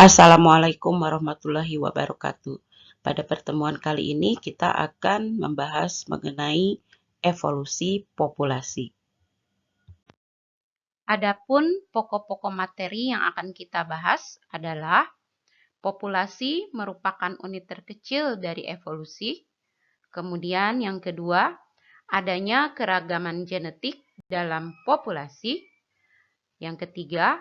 Assalamualaikum warahmatullahi wabarakatuh. Pada pertemuan kali ini kita akan membahas mengenai evolusi populasi. Adapun pokok-pokok materi yang akan kita bahas adalah populasi merupakan unit terkecil dari evolusi. Kemudian yang kedua, adanya keragaman genetik dalam populasi. Yang ketiga,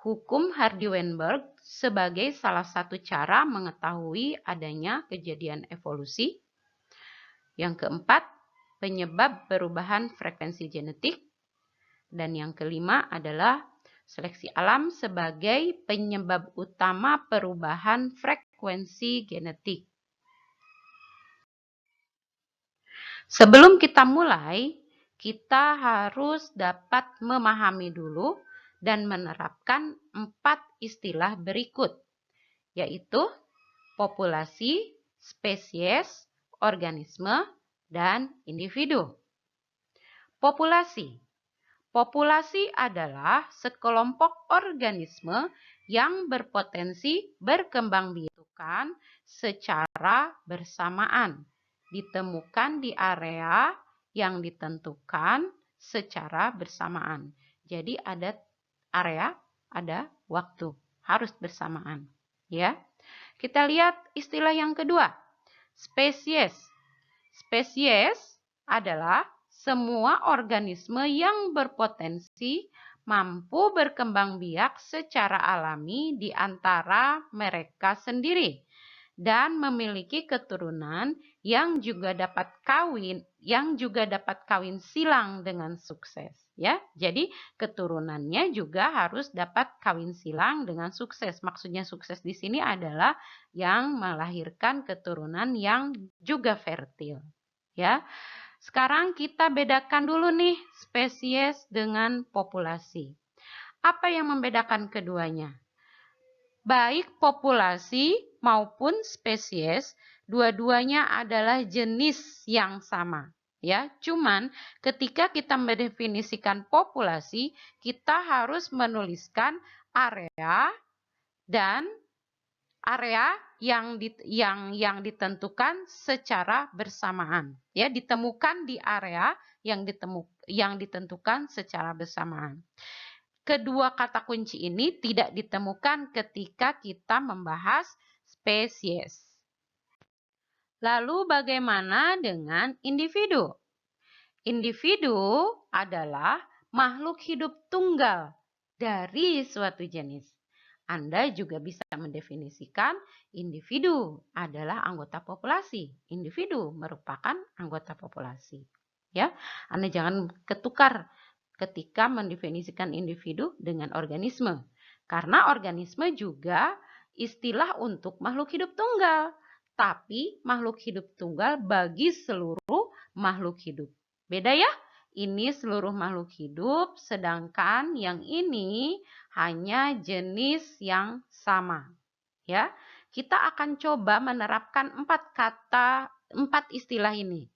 hukum Hardy-Weinberg sebagai salah satu cara mengetahui adanya kejadian evolusi. Yang keempat, penyebab perubahan frekuensi genetik. Dan yang kelima adalah seleksi alam sebagai penyebab utama perubahan frekuensi genetik. Sebelum kita mulai, kita harus dapat memahami dulu dan menerapkan 4 istilah berikut, yaitu populasi, spesies, organisme, dan individu. Populasi. Populasi adalah sekelompok organisme yang berpotensi berkembang biak secara bersamaan, ditemukan di area yang ditentukan secara bersamaan. Jadi ada area, ada waktu, harus bersamaan, ya. Kita lihat istilah yang kedua, spesies. Spesies adalah semua organisme yang berpotensi mampu berkembang biak secara alami di antara mereka sendiri dan memiliki keturunan yang juga dapat kawin silang dengan sukses, ya. Jadi keturunannya juga harus dapat kawin silang dengan sukses. Maksudnya sukses di sini adalah yang melahirkan keturunan yang juga fertil, ya. Sekarang kita bedakan dulu nih spesies dengan populasi. Apa yang membedakan keduanya? Baik populasi maupun spesies, dua-duanya adalah jenis yang sama, ya. Cuman ketika kita mendefinisikan populasi, kita harus menuliskan area dan area yang ditentukan secara bersamaan, ya, ditemukan di area yang ditentukan secara bersamaan. Kedua kata kunci ini tidak ditemukan ketika kita membahas spesies. Lalu bagaimana dengan individu? Individu adalah makhluk hidup tunggal dari suatu jenis. Anda juga bisa mendefinisikan individu adalah anggota populasi. Individu merupakan anggota populasi. Ya, Anda jangan ketukar ketika mendefinisikan individu dengan organisme. Karena organisme juga istilah untuk makhluk hidup tunggal. Tapi makhluk hidup tunggal bagi seluruh makhluk hidup. Beda ya? Ini seluruh makhluk hidup, sedangkan yang ini hanya jenis yang sama. Ya, kita akan coba menerapkan 4 istilah ini.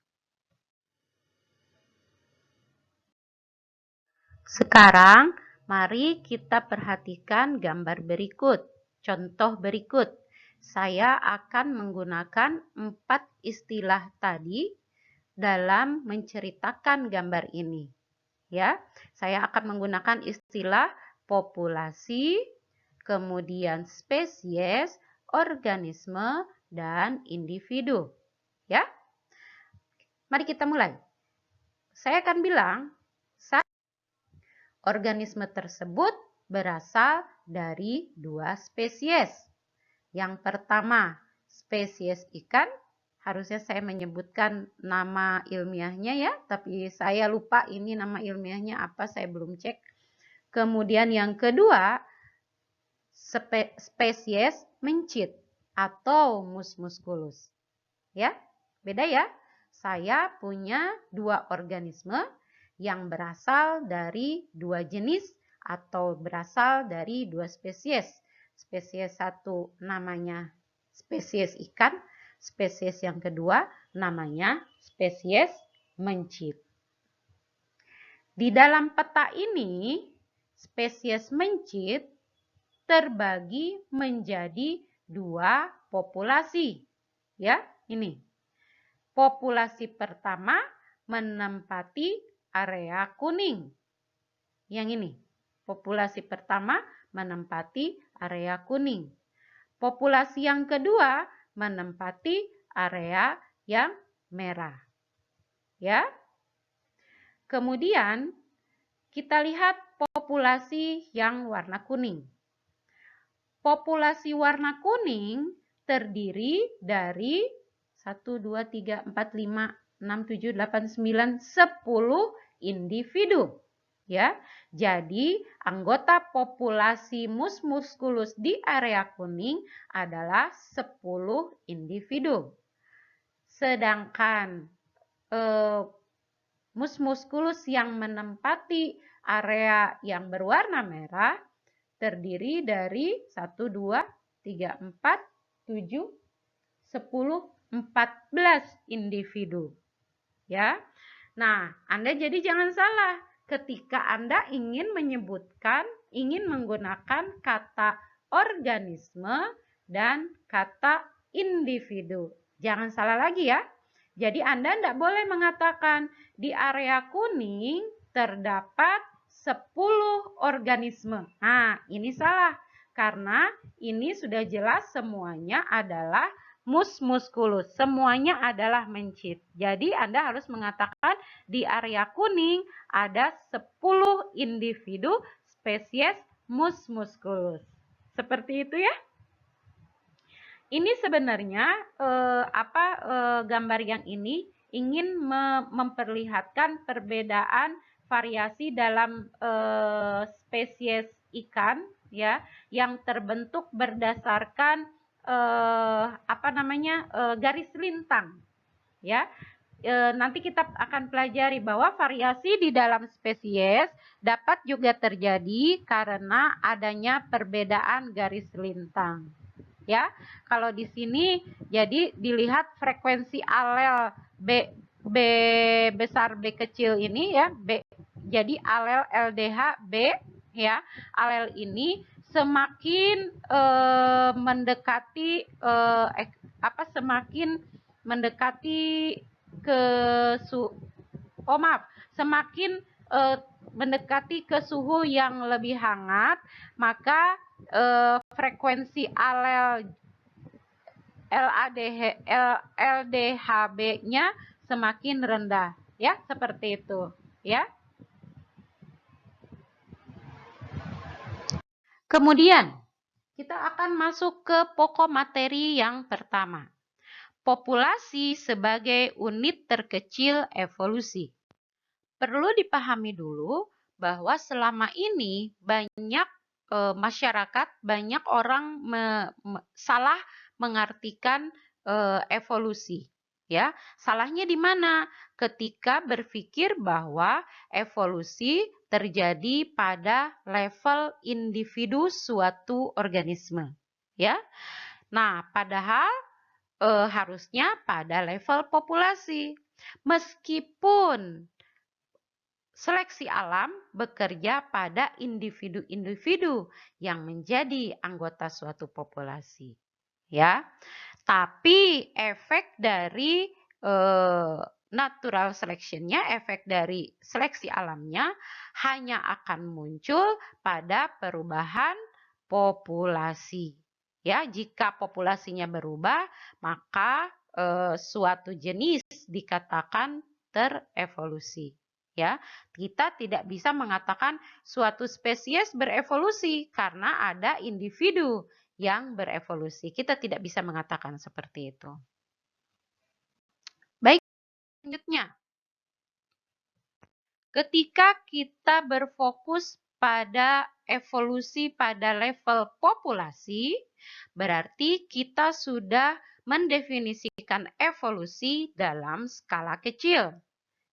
Sekarang, mari kita perhatikan gambar berikut. Contoh berikut. Saya akan menggunakan 4 istilah tadi dalam menceritakan gambar ini. Ya, saya akan menggunakan istilah populasi, kemudian spesies, organisme, dan individu. Ya, mari kita mulai. Saya akan bilang, organisme tersebut berasal dari 2 spesies. Yang pertama, spesies ikan. Harusnya saya menyebutkan nama ilmiahnya ya, tapi saya lupa ini nama ilmiahnya apa, saya belum cek. Kemudian yang kedua, spesies mencit atau mus musculus. Ya, beda ya. Saya punya 2 organisme yang berasal dari 2 jenis atau berasal dari 2 spesies. Spesies satu namanya spesies ikan, spesies yang kedua namanya spesies mencit. Di dalam peta ini, spesies mencit terbagi menjadi dua populasi. Ya, ini. Populasi pertama menempati area kuning. Yang ini. Populasi pertama menempati area kuning. Populasi yang kedua menempati area yang merah. Ya. Kemudian kita lihat populasi yang warna kuning. Populasi warna kuning terdiri dari 1, 2, 3, 4, 5, 6, 7, 8, 9, 10 individu. Ya, jadi anggota populasi mus musculus di area kuning adalah 10 individu. Sedangkan mus musculus yang menempati area yang berwarna merah terdiri dari 1, 2, 3, 4, 7, 10, 14 individu. Ya. Nah, Anda jadi jangan salah ketika Anda ingin menggunakan kata organisme dan kata individu. Jangan salah lagi ya. Jadi Anda tidak boleh mengatakan di area kuning terdapat 10 organisme. Nah, ini salah. Karena ini sudah jelas semuanya adalah mus musculus. Semuanya adalah mencit. Jadi Anda harus mengatakan di area kuning ada 10 individu spesies mus musculus. Seperti itu ya. Ini sebenarnya gambar yang ini ingin memperlihatkan perbedaan variasi dalam spesies ikan ya yang terbentuk berdasarkan garis lintang ya. Nanti kita akan pelajari bahwa variasi di dalam spesies dapat juga terjadi karena adanya perbedaan garis lintang. Ya, kalau di sini jadi dilihat frekuensi alel B besar B kecil ini ya, B. Jadi alel LDH B ya, alel ini semakin mendekati semakin mendekati ke suhu yang lebih hangat, maka frekuensi alel LDHB-nya semakin rendah, ya, seperti itu, ya. Kemudian, kita akan masuk ke pokok materi yang pertama. Populasi sebagai unit terkecil evolusi. Perlu dipahami dulu bahwa selama ini banyak masyarakat, banyak orang salah mengartikan evolusi. Ya, salahnya di mana? Ketika berpikir bahwa evolusi terjadi pada level individu suatu organisme. Ya, nah padahal harusnya pada level populasi. Meskipun seleksi alam bekerja pada individu-individu yang menjadi anggota suatu populasi, ya. Tapi efek dari natural selection-nya, efek dari seleksi alamnya hanya akan muncul pada perubahan populasi. Ya, jika populasinya berubah, maka suatu jenis dikatakan terevolusi. Ya, kita tidak bisa mengatakan suatu spesies berevolusi karena ada individu yang berevolusi. Kita tidak bisa mengatakan seperti itu. Baik, selanjutnya. Ketika kita berfokus pada evolusi pada level populasi, berarti kita sudah mendefinisikan evolusi dalam skala kecil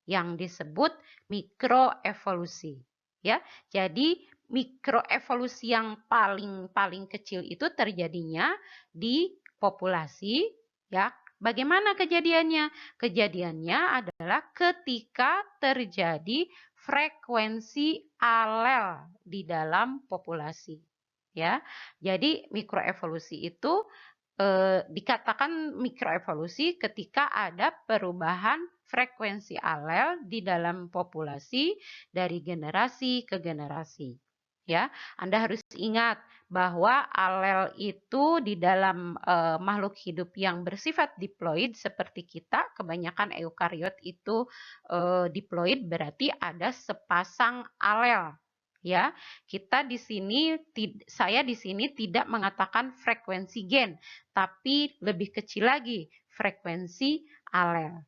yang disebut mikroevolusi. Ya, jadi mikroevolusi yang paling kecil itu terjadinya di populasi. Ya, bagaimana kejadiannya? Kejadiannya adalah ketika terjadi frekuensi alel di dalam populasi. ya. Jadi mikroevolusi itu dikatakan mikroevolusi ketika ada perubahan frekuensi alel di dalam populasi dari generasi ke generasi. Ya, Anda harus ingat bahwa alel itu di dalam makhluk hidup yang bersifat diploid seperti kita, kebanyakan eukariot itu diploid, berarti ada sepasang alel. Ya, saya di sini tidak mengatakan frekuensi gen, tapi lebih kecil lagi frekuensi alel.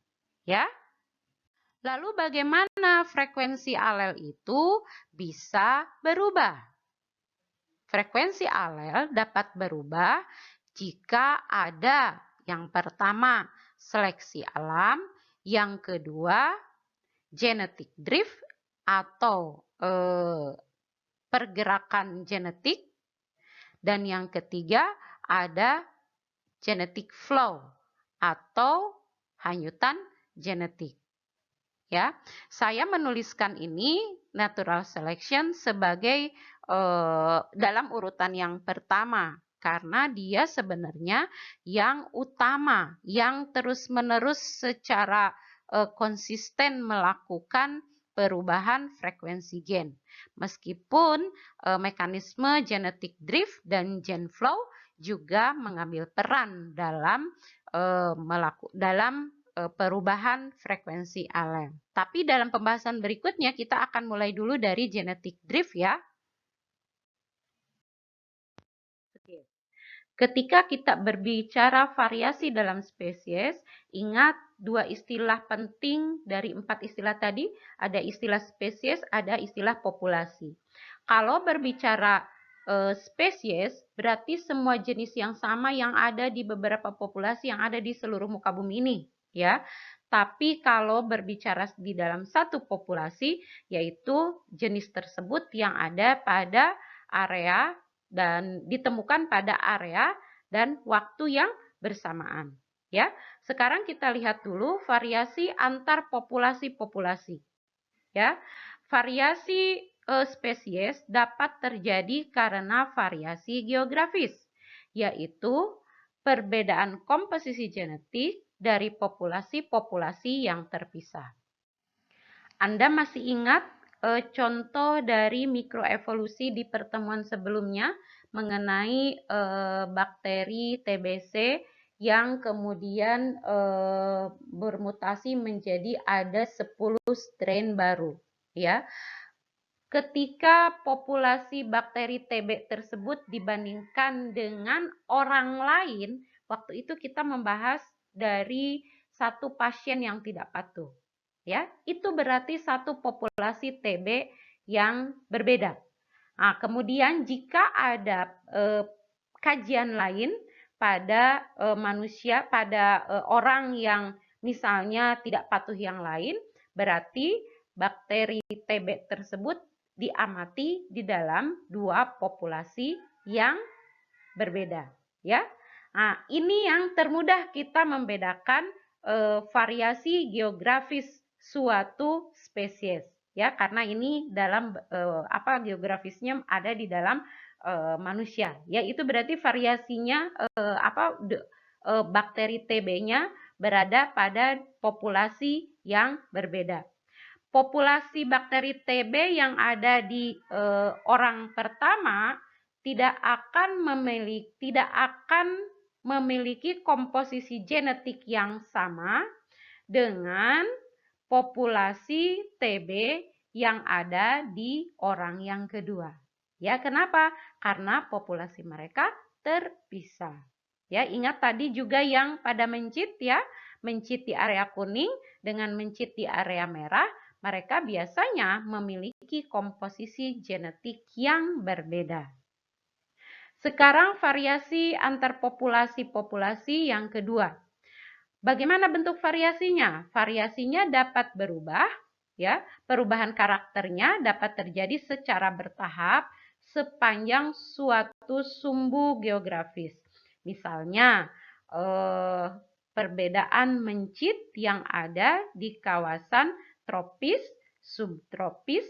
Ya. Lalu bagaimana frekuensi alel itu bisa berubah? Frekuensi alel dapat berubah jika ada yang pertama seleksi alam, yang kedua genetic drift atau pergerakan genetik, dan yang ketiga ada genetic flow atau hanyutan genetik. Ya, saya menuliskan ini natural selection sebagai dalam urutan yang pertama karena dia sebenarnya yang utama, yang terus-menerus secara konsisten melakukan perubahan frekuensi gen. Meskipun mekanisme genetic drift dan gen flow juga mengambil peran dalam perubahan frekuensi alel. Tapi dalam pembahasan berikutnya kita akan mulai dulu dari genetic drift ya. Ketika kita berbicara variasi dalam spesies, ingat dua istilah penting dari 4 istilah tadi, ada istilah spesies, ada istilah populasi. Kalau berbicara spesies, berarti semua jenis yang sama yang ada di beberapa populasi yang ada di seluruh muka bumi ini, ya. Tapi kalau berbicara di dalam satu populasi, yaitu jenis tersebut yang ada pada area dan ditemukan pada area dan waktu yang bersamaan. Ya, sekarang kita lihat dulu variasi antar populasi-populasi. Ya, variasi spesies dapat terjadi karena variasi geografis, yaitu perbedaan komposisi genetik dari populasi-populasi yang terpisah. Anda masih ingat contoh dari mikroevolusi di pertemuan sebelumnya mengenai bakteri TBC yang kemudian bermutasi menjadi ada 10 strain baru, ya. Ketika populasi bakteri TB tersebut dibandingkan dengan orang lain, waktu itu kita membahas dari satu pasien yang tidak patuh. Ya, itu berarti satu populasi TB yang berbeda. Nah, kemudian jika ada kajian lain pada manusia, pada orang yang misalnya tidak patuh yang lain, berarti bakteri TB tersebut diamati di dalam dua populasi yang berbeda. Ya, nah, ini yang termudah kita membedakan variasi geografis suatu spesies, ya, karena ini dalam geografisnya ada di dalam manusia, ya, itu berarti variasinya bakteri TB-nya berada pada populasi yang berbeda. Populasi bakteri TB yang ada di orang pertama tidak akan memiliki komposisi genetik yang sama dengan populasi TB yang ada di orang yang kedua. Ya, kenapa? Karena populasi mereka terpisah. Ya, ingat tadi juga yang pada mencit ya, mencit di area kuning dengan mencit di area merah, mereka biasanya memiliki komposisi genetik yang berbeda. Sekarang variasi antar populasi-populasi yang kedua. Bagaimana bentuk variasinya? Variasinya dapat berubah, ya. Perubahan karakternya dapat terjadi secara bertahap sepanjang suatu sumbu geografis. Misalnya, perbedaan mencit yang ada di kawasan tropis, subtropis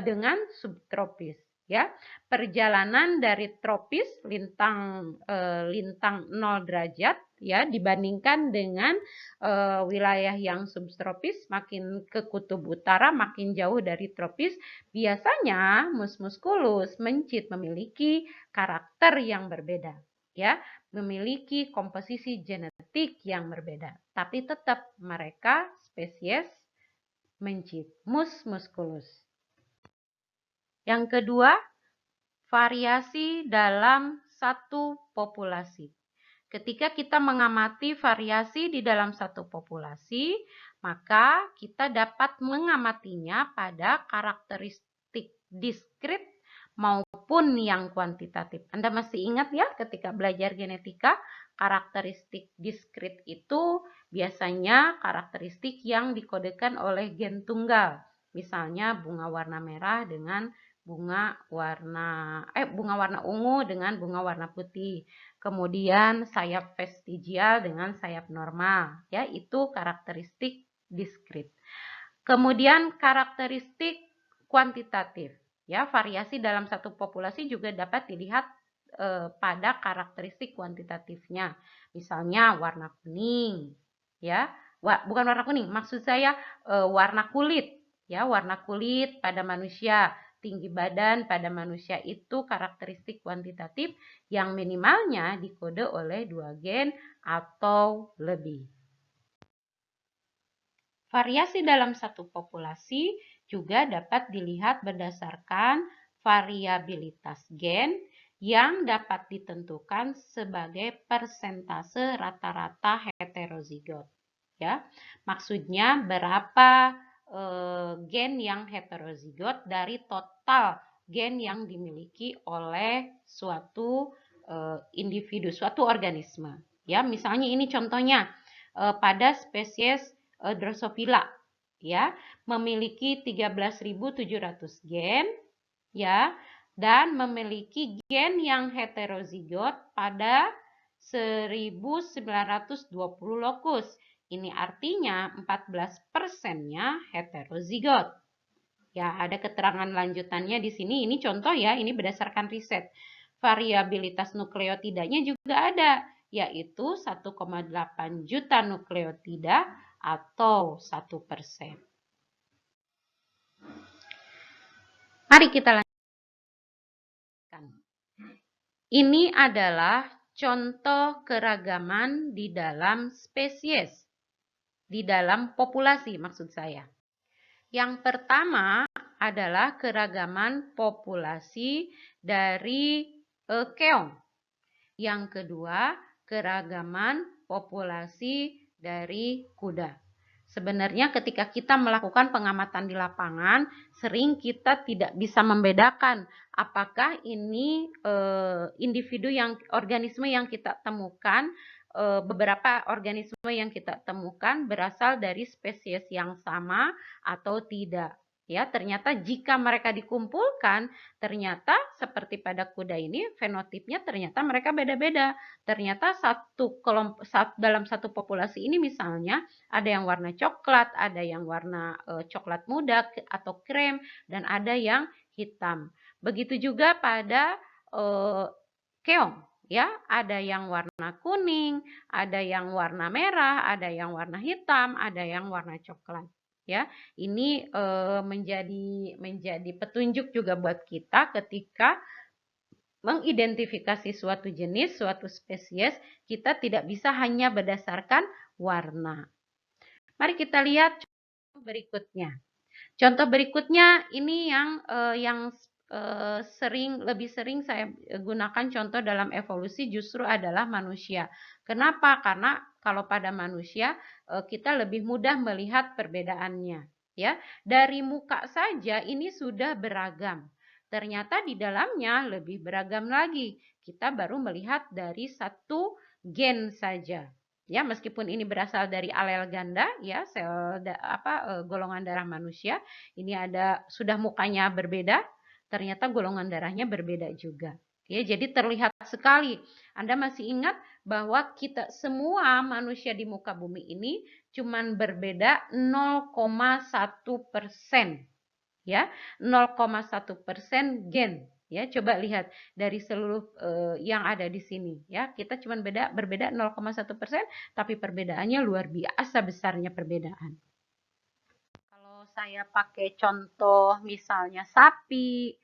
dengan subtropis. Ya, perjalanan dari tropis lintang 0 derajat ya dibandingkan dengan wilayah yang subtropis, makin ke kutub utara makin jauh dari tropis. Biasanya mus musculus, mencit memiliki karakter yang berbeda ya, memiliki komposisi genetik yang berbeda, tapi tetap mereka spesies mencit, mus musculus. Yang kedua, variasi dalam satu populasi. Ketika kita mengamati variasi di dalam satu populasi, maka kita dapat mengamatinya pada karakteristik diskrit maupun yang kuantitatif. Anda masih ingat ya ketika belajar genetika, karakteristik diskrit itu biasanya karakteristik yang dikodekan oleh gen tunggal. Misalnya bunga warna merah dengan bunga warna ungu dengan bunga warna putih. Kemudian sayap vestigial dengan sayap normal, ya, itu karakteristik diskrit. Kemudian karakteristik kuantitatif, ya, variasi dalam satu populasi juga dapat dilihat pada karakteristik kuantitatifnya. Misalnya warna kuning, ya. Bukan warna kuning, maksud saya warna kulit, ya, warna kulit pada manusia. Tinggi badan pada manusia itu karakteristik kuantitatif yang minimalnya dikode oleh 2 gen atau lebih. Variasi dalam satu populasi juga dapat dilihat berdasarkan variabilitas gen yang dapat ditentukan sebagai persentase rata-rata heterozigot. Ya, maksudnya berapa gen yang heterozigot dari total gen yang dimiliki oleh suatu individu, suatu organisme. Ya, misalnya ini contohnya pada spesies Drosophila, ya, memiliki 13.700 gen, ya, dan memiliki gen yang heterozigot pada 1920 lokus. Ini artinya 14%-nya heterozigot. Ya, ada keterangan lanjutannya di sini. Ini contoh ya, ini berdasarkan riset. Variabilitas nukleotidanya juga ada, yaitu 1,8 juta nukleotida atau 1%. Mari kita lanjutkan. Ini adalah contoh keragaman di dalam spesies, di dalam populasi maksud saya. Yang pertama adalah keragaman populasi dari keong. Yang kedua, keragaman populasi dari kuda. Sebenarnya ketika kita melakukan pengamatan di lapangan, sering kita tidak bisa membedakan apakah ini individu organisme yang kita temukan, beberapa organisme yang kita temukan berasal dari spesies yang sama atau tidak. Ya, ternyata jika mereka dikumpulkan, ternyata seperti pada kuda ini fenotipnya ternyata mereka beda-beda. Ternyata dalam satu populasi ini misalnya ada yang warna coklat, ada yang warna coklat muda atau krem, dan ada yang hitam. Begitu juga pada keong, ya, ada yang warna kuning, ada yang warna merah, ada yang warna hitam, ada yang warna coklat. Ya, ini menjadi petunjuk juga buat kita ketika mengidentifikasi suatu jenis, suatu spesies, kita tidak bisa hanya berdasarkan warna. Mari kita lihat contoh berikutnya. Contoh berikutnya ini yang lebih sering saya gunakan contoh dalam evolusi justru adalah manusia. Kenapa? Karena kalau pada manusia kita lebih mudah melihat perbedaannya. Ya, dari muka saja ini sudah beragam. Ternyata di dalamnya lebih beragam lagi. Kita baru melihat dari satu gen saja. Ya, meskipun ini berasal dari alel ganda, ya, golongan darah manusia, ini sudah mukanya berbeda, ternyata golongan darahnya berbeda juga. Ya, jadi terlihat sekali. Anda masih ingat bahwa kita semua manusia di muka bumi ini cuman berbeda 0,1%. Ya, 0,1% gen. Ya, coba lihat dari seluruh yang ada di sini ya. Kita cuma berbeda 0,1%, tapi perbedaannya luar biasa besarnya perbedaan. Kalau saya pakai contoh misalnya sapi,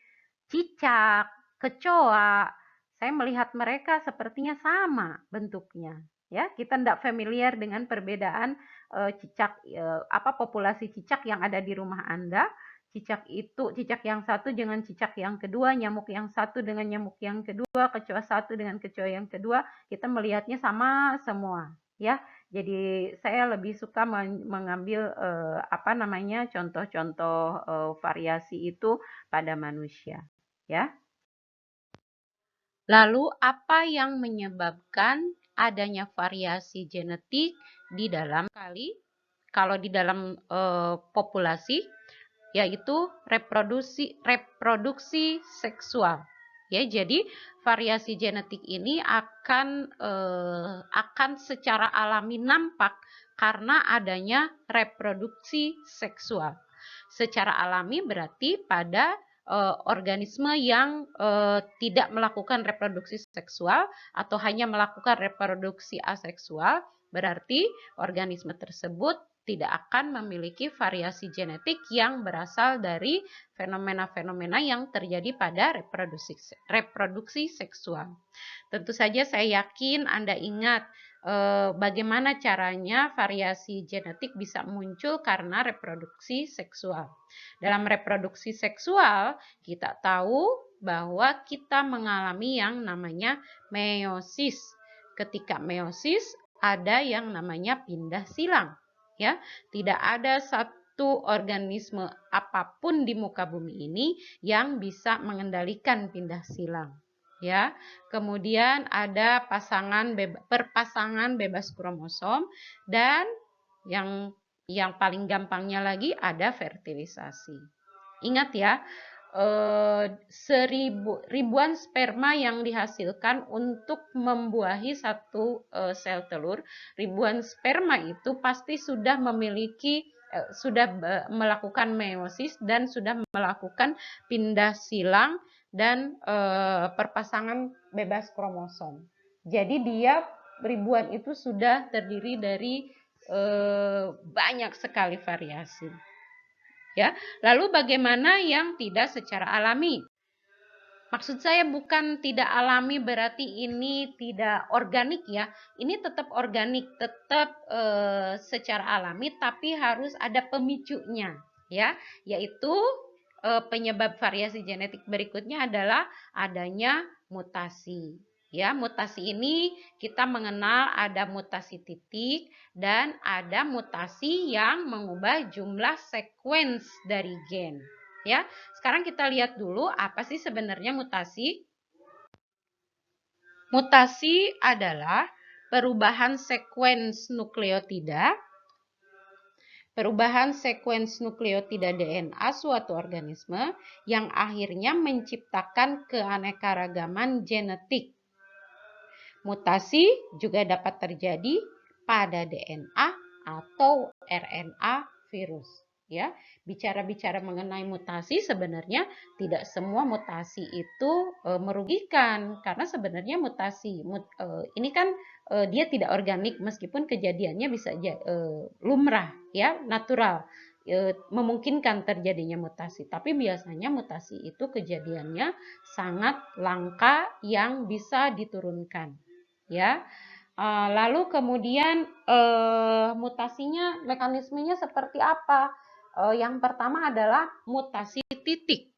cicak, kecoa, saya melihat mereka sepertinya sama bentuknya. Ya, kita tidak familiar dengan perbedaan cicak populasi cicak yang ada di rumah Anda. Cicak yang satu dengan cicak yang kedua, nyamuk yang satu dengan nyamuk yang kedua, kecoa satu dengan kecoa yang kedua, kita melihatnya sama semua, ya. Jadi saya lebih suka mengambil contoh-contoh variasi itu pada manusia, ya. Lalu apa yang menyebabkan adanya variasi genetik di dalam kalau di dalam populasi, yaitu reproduksi seksual. Ya, jadi variasi genetik ini akan secara alami nampak karena adanya reproduksi seksual. Secara alami berarti pada organisme yang tidak melakukan reproduksi seksual atau hanya melakukan reproduksi aseksual, berarti organisme tersebut tidak akan memiliki variasi genetik yang berasal dari fenomena-fenomena yang terjadi pada reproduksi seksual. Tentu saja saya yakin Anda ingat bagaimana caranya variasi genetik bisa muncul karena reproduksi seksual. Dalam reproduksi seksual, kita tahu bahwa kita mengalami yang namanya meiosis. Ketika meiosis, ada yang namanya pindah silang. Ya, tidak ada satu organisme apapun di muka bumi ini yang bisa mengendalikan pindah silang. Ya, kemudian ada perpasangan bebas kromosom dan yang paling gampangnya lagi ada fertilisasi. Ingat ya, ribuan sperma yang dihasilkan untuk membuahi satu sel telur, ribuan sperma itu pasti sudah melakukan meiosis dan sudah melakukan pindah silang dan perpasangan bebas kromosom. Jadi ribuan itu sudah terdiri dari banyak sekali variasi. Ya, lalu bagaimana yang tidak secara alami? Maksud saya bukan tidak alami berarti ini tidak organik ya. Ini tetap organik, tetap secara alami, tapi harus ada pemicunya ya, yaitu penyebab variasi genetik berikutnya adalah adanya mutasi. Ya, mutasi ini kita mengenal ada mutasi titik dan ada mutasi yang mengubah jumlah sekuens dari gen. Ya, sekarang kita lihat dulu apa sih sebenarnya mutasi. Mutasi adalah perubahan sekuens nukleotida. Perubahan sekuens nukleotida DNA suatu organisme yang akhirnya menciptakan keanekaragaman genetik. Mutasi juga dapat terjadi pada DNA atau RNA virus. Ya, bicara mengenai mutasi sebenarnya tidak semua mutasi itu merugikan karena sebenarnya mutasi ini kan dia tidak organik meskipun kejadiannya bisa lumrah ya, natural. Memungkinkan terjadinya mutasi, tapi biasanya mutasi itu kejadiannya sangat langka yang bisa diturunkan. Ya, lalu kemudian mutasinya, mekanismenya seperti apa? Yang pertama adalah mutasi titik.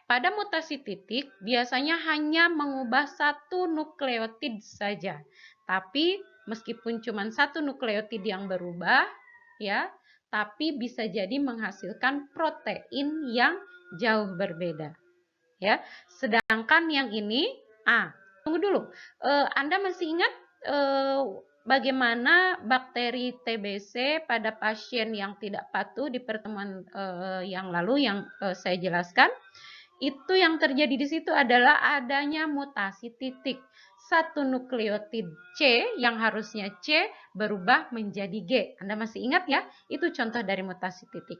Pada mutasi titik biasanya hanya mengubah satu nukleotid saja, tapi meskipun cuma satu nukleotid yang berubah, ya, tapi bisa jadi menghasilkan protein yang jauh berbeda. Ya, sedangkan yang ini, tunggu dulu. Anda masih ingat bagaimana bakteri TBC pada pasien yang tidak patuh di pertemuan yang lalu yang saya jelaskan? Itu yang terjadi di situ adalah adanya mutasi titik. Satu nukleotid C yang harusnya C berubah menjadi G. Anda masih ingat ya? Itu contoh dari mutasi titik.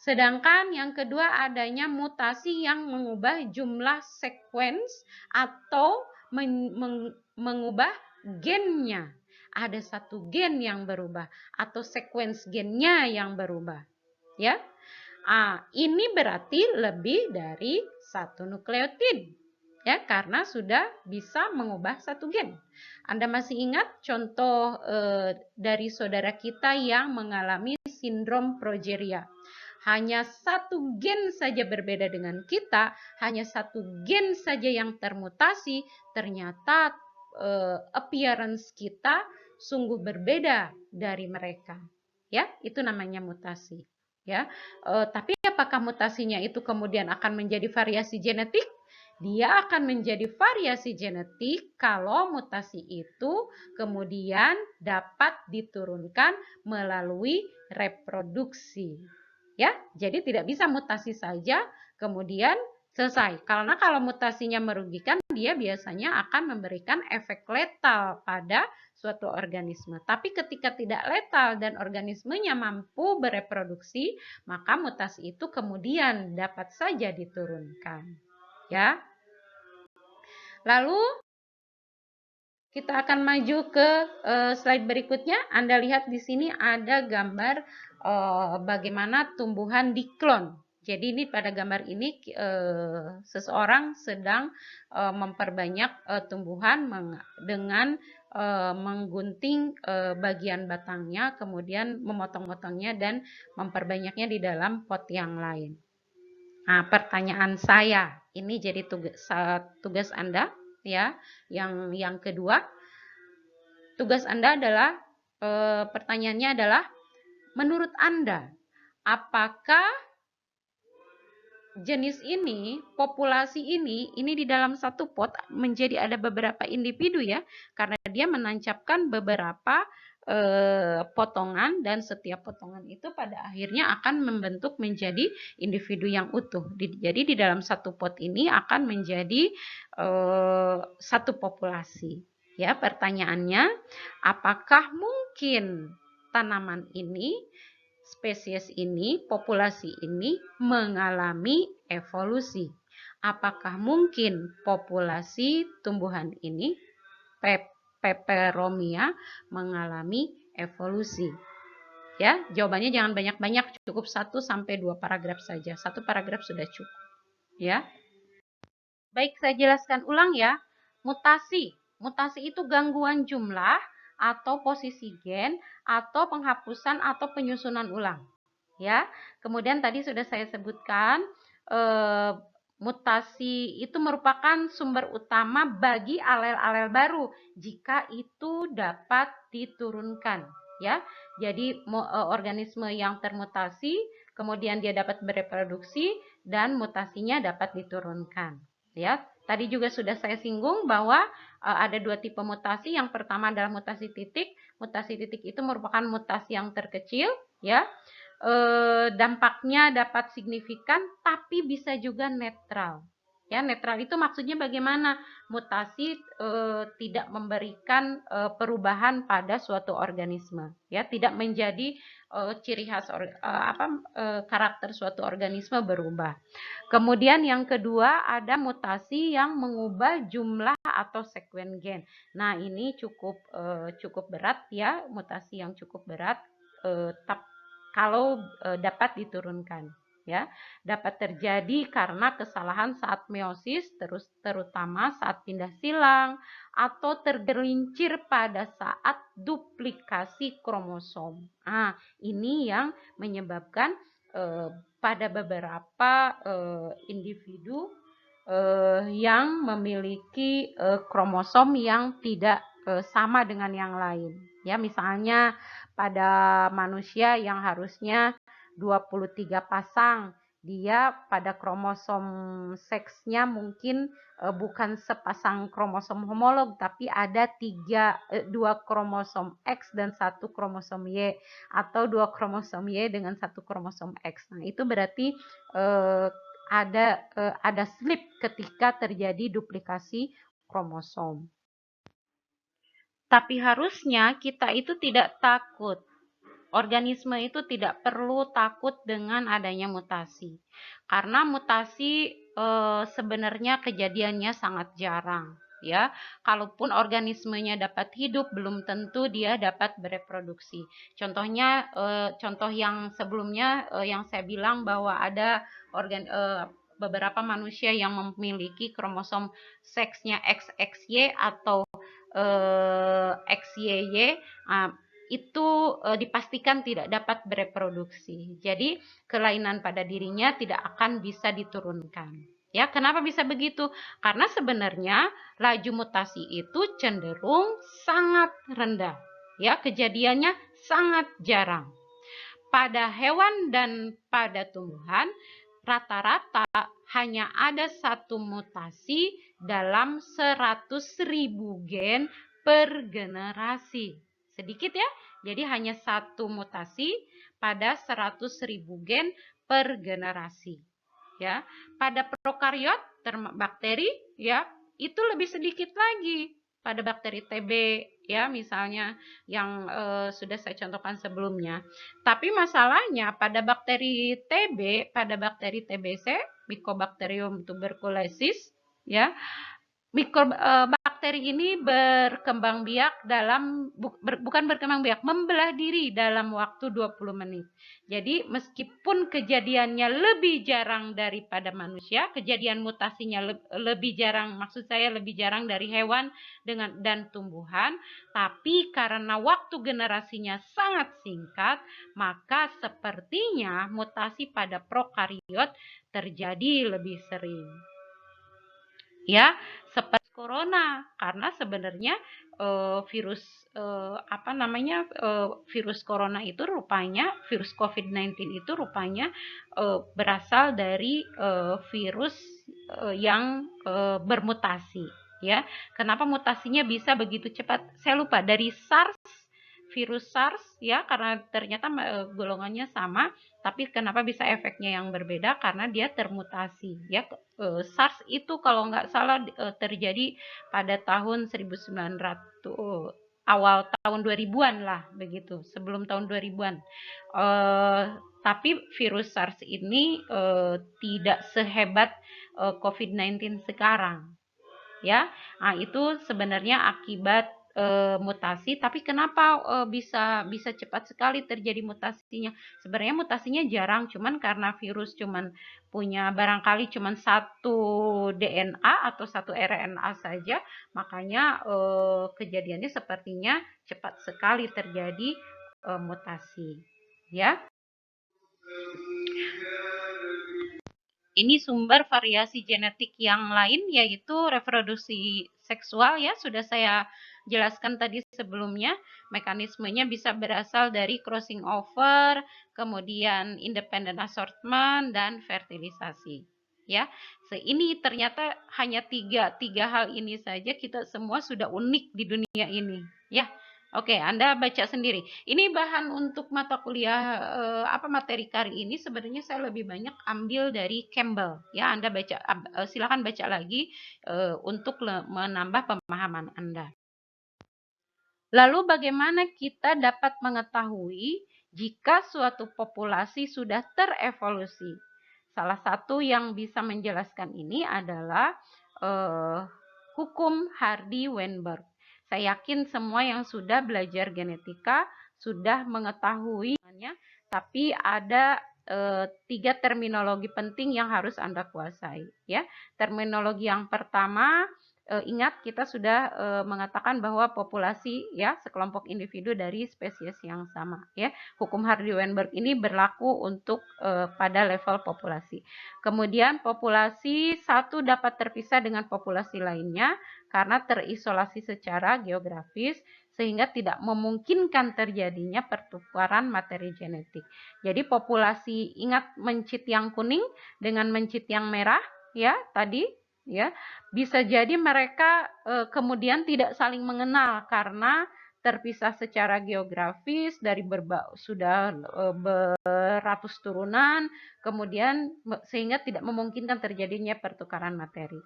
Sedangkan yang kedua adanya mutasi yang mengubah jumlah sekuens atau mengubah gennya. Ada satu gen yang berubah atau sekuens gennya yang berubah. Ya. Ini berarti lebih dari satu nukleotid. Ya, karena sudah bisa mengubah satu gen. Anda masih ingat contoh dari saudara kita yang mengalami sindrom progeria? Hanya satu gen saja berbeda dengan kita, hanya satu gen saja yang termutasi, ternyata appearance kita sungguh berbeda dari mereka. Ya, itu namanya mutasi. Ya, tapi apakah mutasinya itu kemudian akan menjadi variasi genetik? Dia akan menjadi variasi genetik kalau mutasi itu kemudian dapat diturunkan melalui reproduksi. Ya, jadi tidak bisa mutasi saja kemudian selesai. Karena kalau mutasinya merugikan, dia biasanya akan memberikan efek letal pada suatu organisme. Tapi ketika tidak letal dan organismenya mampu bereproduksi, maka mutasi itu kemudian dapat saja diturunkan. Ya. Lalu kita akan maju ke slide berikutnya. Anda lihat di sini ada gambar bagaimana tumbuhan diklon. Jadi ini pada gambar ini seseorang sedang memperbanyak tumbuhan dengan menggunting bagian batangnya, kemudian memotong-motongnya dan memperbanyaknya di dalam pot yang lain. Nah, pertanyaan saya, ini jadi tugas Anda. Ya, yang kedua, tugas Anda adalah pertanyaannya adalah, menurut Anda, apakah jenis ini, populasi ini di dalam satu pot menjadi ada beberapa individu ya, karena dia menancapkan beberapa potongan dan setiap potongan itu pada akhirnya akan membentuk menjadi individu yang utuh. Jadi di dalam satu pot ini akan menjadi satu populasi. Ya, pertanyaannya, apakah mungkin tanaman ini, spesies ini, populasi ini mengalami evolusi? Apakah mungkin populasi tumbuhan ini, Peperomia, mengalami evolusi? Ya, jawabannya jangan banyak-banyak, cukup 1 sampai 2 paragraf saja. 1 paragraf sudah cukup. Ya. Baik, saya jelaskan ulang ya. Mutasi. Mutasi itu gangguan jumlah atau posisi gen atau penghapusan atau penyusunan ulang. Ya. Kemudian tadi sudah saya sebutkan mutasi itu merupakan sumber utama bagi alel-alel baru jika itu dapat diturunkan, ya. Jadi organisme yang termutasi kemudian dia dapat bereproduksi dan mutasinya dapat diturunkan, ya. Tadi juga sudah saya singgung bahwa ada 2 tipe mutasi. Yang pertama adalah mutasi titik. Mutasi titik itu merupakan mutasi yang terkecil, ya. Dampaknya dapat signifikan tapi bisa juga netral. Ya, netral itu maksudnya bagaimana? Mutasi tidak memberikan perubahan pada suatu organisme, ya, tidak menjadi ciri khas karakter suatu organisme berubah. Kemudian yang kedua ada mutasi yang mengubah jumlah atau sekuen gen. Nah, ini cukup berat ya, mutasi yang cukup berat kalau dapat diturunkan, ya. Dapat terjadi karena kesalahan saat meiosis, terutama saat pindah silang atau tergelincir pada saat duplikasi kromosom. Ini yang menyebabkan pada beberapa individu yang memiliki kromosom yang tidak sama dengan yang lain. Ya, misalnya pada manusia yang harusnya 23 pasang, dia pada kromosom seksnya mungkin bukan sepasang kromosom homolog, tapi ada 2 kromosom X dan 1 kromosom Y, atau 2 kromosom Y dengan 1 kromosom X. Nah, itu berarti ada slip ketika terjadi duplikasi kromosom. Tapi harusnya kita itu tidak takut. organisme itu tidak perlu takut dengan adanya mutasi. Karena mutasi sebenarnya kejadiannya sangat jarang. Ya, kalaupun organismenya dapat hidup, belum tentu dia dapat bereproduksi. Contohnya, contoh yang sebelumnya yang saya bilang bahwa ada beberapa manusia yang memiliki kromosom seksnya XXY atau XYY, itu dipastikan tidak dapat bereproduksi. Jadi kelainan pada dirinya tidak akan bisa diturunkan. Ya, kenapa bisa begitu? Karena sebenarnya laju mutasi itu cenderung sangat rendah. Ya, kejadiannya sangat jarang. Pada hewan dan pada tumbuhan, rata-rata hanya ada satu mutasi dalam 100.000 gen per generasi. Sedikit ya, jadi hanya satu mutasi pada 100.000 gen per generasi. Ya, pada prokariot bakteri ya itu lebih sedikit lagi. Pada bakteri TB ya misalnya yang sudah saya contohkan sebelumnya. Tapi masalahnya pada bakteri TB, pada bakteri TBC, Mycobacterium tuberculosis ya, bakteri ini berkembang biak bukan berkembang biak, membelah diri dalam waktu 20 menit. Jadi meskipun kejadiannya lebih jarang daripada manusia, kejadian mutasinya lebih jarang, maksud saya lebih jarang dari hewan dan tumbuhan, tapi karena waktu generasinya sangat singkat, maka sepertinya mutasi pada prokariot terjadi lebih sering. Ya, seperti corona, karena sebenarnya virus virus corona itu rupanya, virus COVID-19 itu rupanya berasal dari virus yang bermutasi. Ya, kenapa mutasinya bisa begitu cepat? Saya lupa, dari virus SARS ya, karena ternyata golongannya sama, tapi kenapa bisa efeknya yang berbeda? Karena dia termutasi ya. SARS itu kalau nggak salah terjadi pada tahun 1900 awal tahun 2000-an lah begitu, sebelum tahun 2000-an. Tapi virus SARS ini tidak sehebat COVID-19 sekarang. Ya, nah, itu sebenarnya akibat mutasi. Tapi kenapa bisa cepat sekali terjadi mutasinya? Sebenarnya mutasinya jarang, cuman karena virus cuman punya barangkali cuman satu DNA atau satu RNA saja, makanya kejadiannya sepertinya cepat sekali terjadi mutasi. Ya. Ini sumber variasi genetik yang lain yaitu reproduksi seksual ya, sudah saya jelaskan tadi sebelumnya. Mekanismenya bisa berasal dari crossing over, kemudian independent assortment, dan fertilisasi. Ya, ini ternyata hanya tiga hal ini saja kita semua sudah unik di dunia ini. Ya, oke, Anda baca sendiri. Ini bahan untuk mata kuliah materi kali ini sebenarnya saya lebih banyak ambil dari Campbell. Ya, Anda baca, silakan baca lagi untuk menambah pemahaman Anda. Lalu bagaimana kita dapat mengetahui jika suatu populasi sudah terevolusi? Salah satu yang bisa menjelaskan ini adalah hukum Hardy-Weinberg. Saya yakin semua yang sudah belajar genetika sudah mengetahuinya, tapi ada 3 terminologi penting yang harus Anda kuasai. Ya, terminologi yang pertama, ingat kita sudah mengatakan bahwa populasi ya sekelompok individu dari spesies yang sama ya. Hukum Hardy-Weinberg ini berlaku untuk pada level populasi. Kemudian populasi satu dapat terpisah dengan populasi lainnya karena terisolasi secara geografis sehingga tidak memungkinkan terjadinya pertukaran materi genetik. Jadi populasi, ingat mencit yang kuning dengan mencit yang merah ya tadi ya, bisa jadi mereka kemudian tidak saling mengenal karena terpisah secara geografis dari sudah beratus turunan, kemudian sehingga tidak memungkinkan terjadinya pertukaran materi.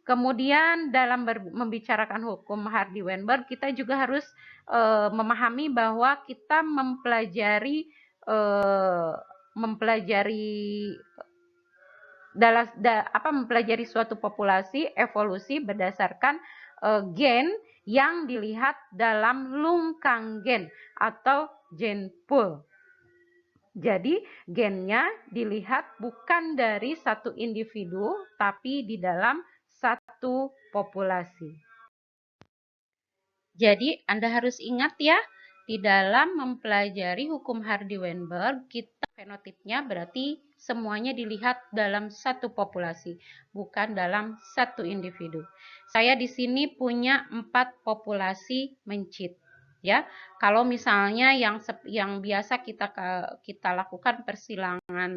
Kemudian dalam membicarakan hukum Hardy-Weinberg, kita juga harus memahami bahwa kita mempelajari mempelajari suatu populasi evolusi berdasarkan gen yang dilihat dalam lungkang gen atau gene pool. Jadi gennya dilihat bukan dari satu individu tapi di dalam satu populasi. Jadi Anda harus ingat ya, di dalam mempelajari hukum Hardy-Weinberg, kita fenotipnya berarti semuanya dilihat dalam satu populasi, bukan dalam satu individu. Saya di sini punya 4 populasi mencit. Ya, kalau misalnya yang biasa kita lakukan persilangan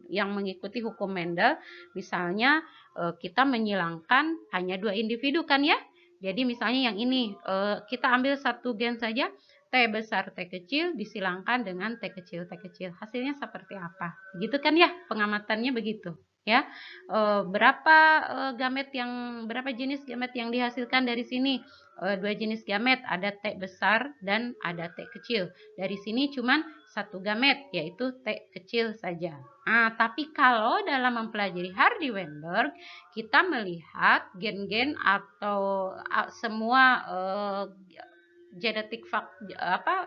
yang mengikuti hukum Mendel, misalnya kita menyilangkan hanya 2 individu kan ya. Jadi misalnya yang ini kita ambil satu gen saja, T besar T kecil disilangkan dengan T kecil T kecil. Hasilnya seperti apa? Gitu kan ya, pengamatannya begitu. Ya, berapa jenis gamet yang dihasilkan dari sini? 2 jenis gamet, ada T besar dan ada T kecil. Dari sini cuman satu gamet, yaitu T kecil saja. Tapi kalau dalam mempelajari Hardy-Weinberg, kita melihat gen-gen atau semua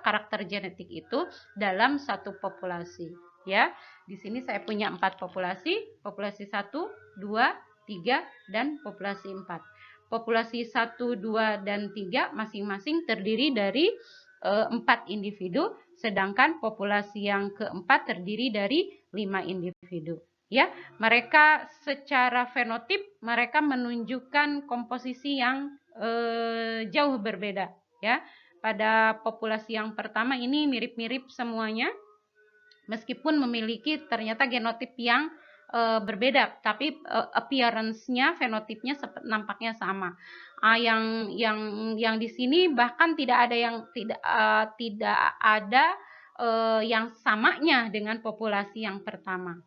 karakter genetik itu dalam satu populasi. Ya, di sini saya punya 4 populasi 1, 2, 3, dan populasi 4. Populasi 1, 2, dan 3 masing-masing terdiri dari 4 individu, sedangkan populasi yang keempat terdiri dari 5 individu. Ya, mereka secara fenotip mereka menunjukkan komposisi yang jauh berbeda. Ya, pada populasi yang pertama ini mirip-mirip semuanya, meskipun memiliki ternyata genotip yang berbeda, tapi appearance-nya, fenotipnya nampaknya sama. Yang di sini bahkan tidak ada yang samanya dengan populasi yang pertama.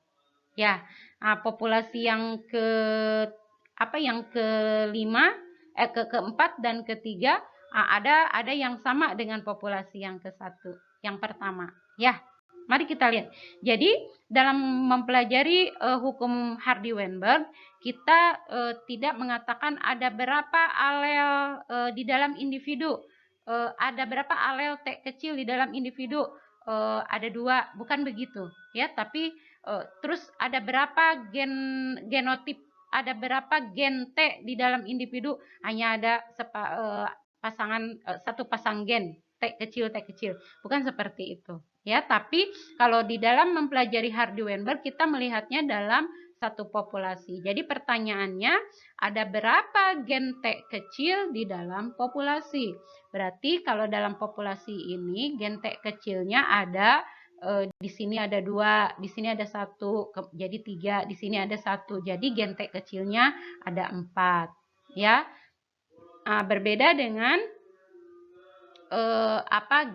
Ya, populasi yang keempat dan ketiga ada yang sama dengan populasi yang yang pertama. Ya. Mari kita lihat. Jadi dalam mempelajari hukum Hardy-Weinberg, kita tidak mengatakan ada berapa alel di dalam individu, ada berapa alel T kecil di dalam individu, ada 2, bukan begitu, ya. Tapi terus ada berapa genotip, ada berapa gen T di dalam individu, hanya ada satu pasang gen T kecil, bukan seperti itu. Ya, tapi kalau di dalam mempelajari Hardy-Weinberg kita melihatnya dalam satu populasi. Jadi pertanyaannya, ada berapa gen T kecil di dalam populasi? Berarti kalau dalam populasi ini gen T kecilnya ada di sini ada 2, di sini ada 1, jadi 3, di sini ada 1. Jadi gen T kecilnya ada 4. Ya. Berbeda dengan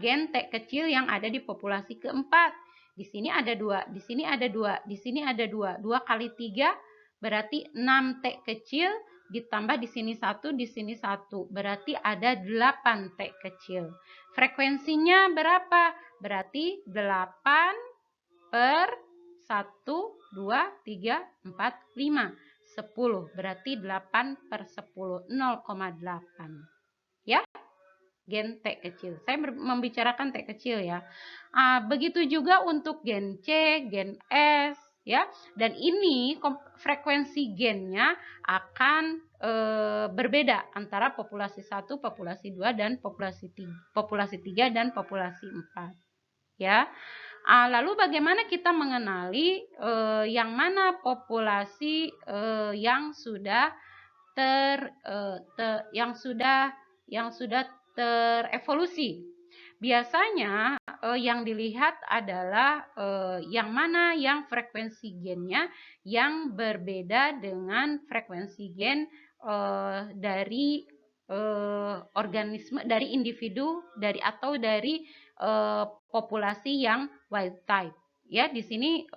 gen T kecil yang ada di populasi keempat. Di sini ada 2, di sini ada 2, di sini ada 2. 2 kali 3 berarti 6 T kecil, ditambah di sini 1, di sini 1. Berarti ada 8 T kecil. Frekuensinya berapa? Berarti 8 per 1, 2, 3, 4, 5. 10. Berarti 8 per 10. 0,8. Ya. Gen T kecil. Saya membicarakan T kecil ya. Begitu juga untuk gen C, gen S, ya. Dan ini frekuensi gennya akan berbeda antara populasi 1, populasi 2, dan populasi 3 dan populasi 4. Ya. Lalu bagaimana kita mengenali yang mana populasi yang sudah terevolusi? Biasanya yang dilihat adalah yang mana yang frekuensi gennya yang berbeda dengan frekuensi gen dari organisme, dari individu, atau dari populasi yang wild type. Ya, di sini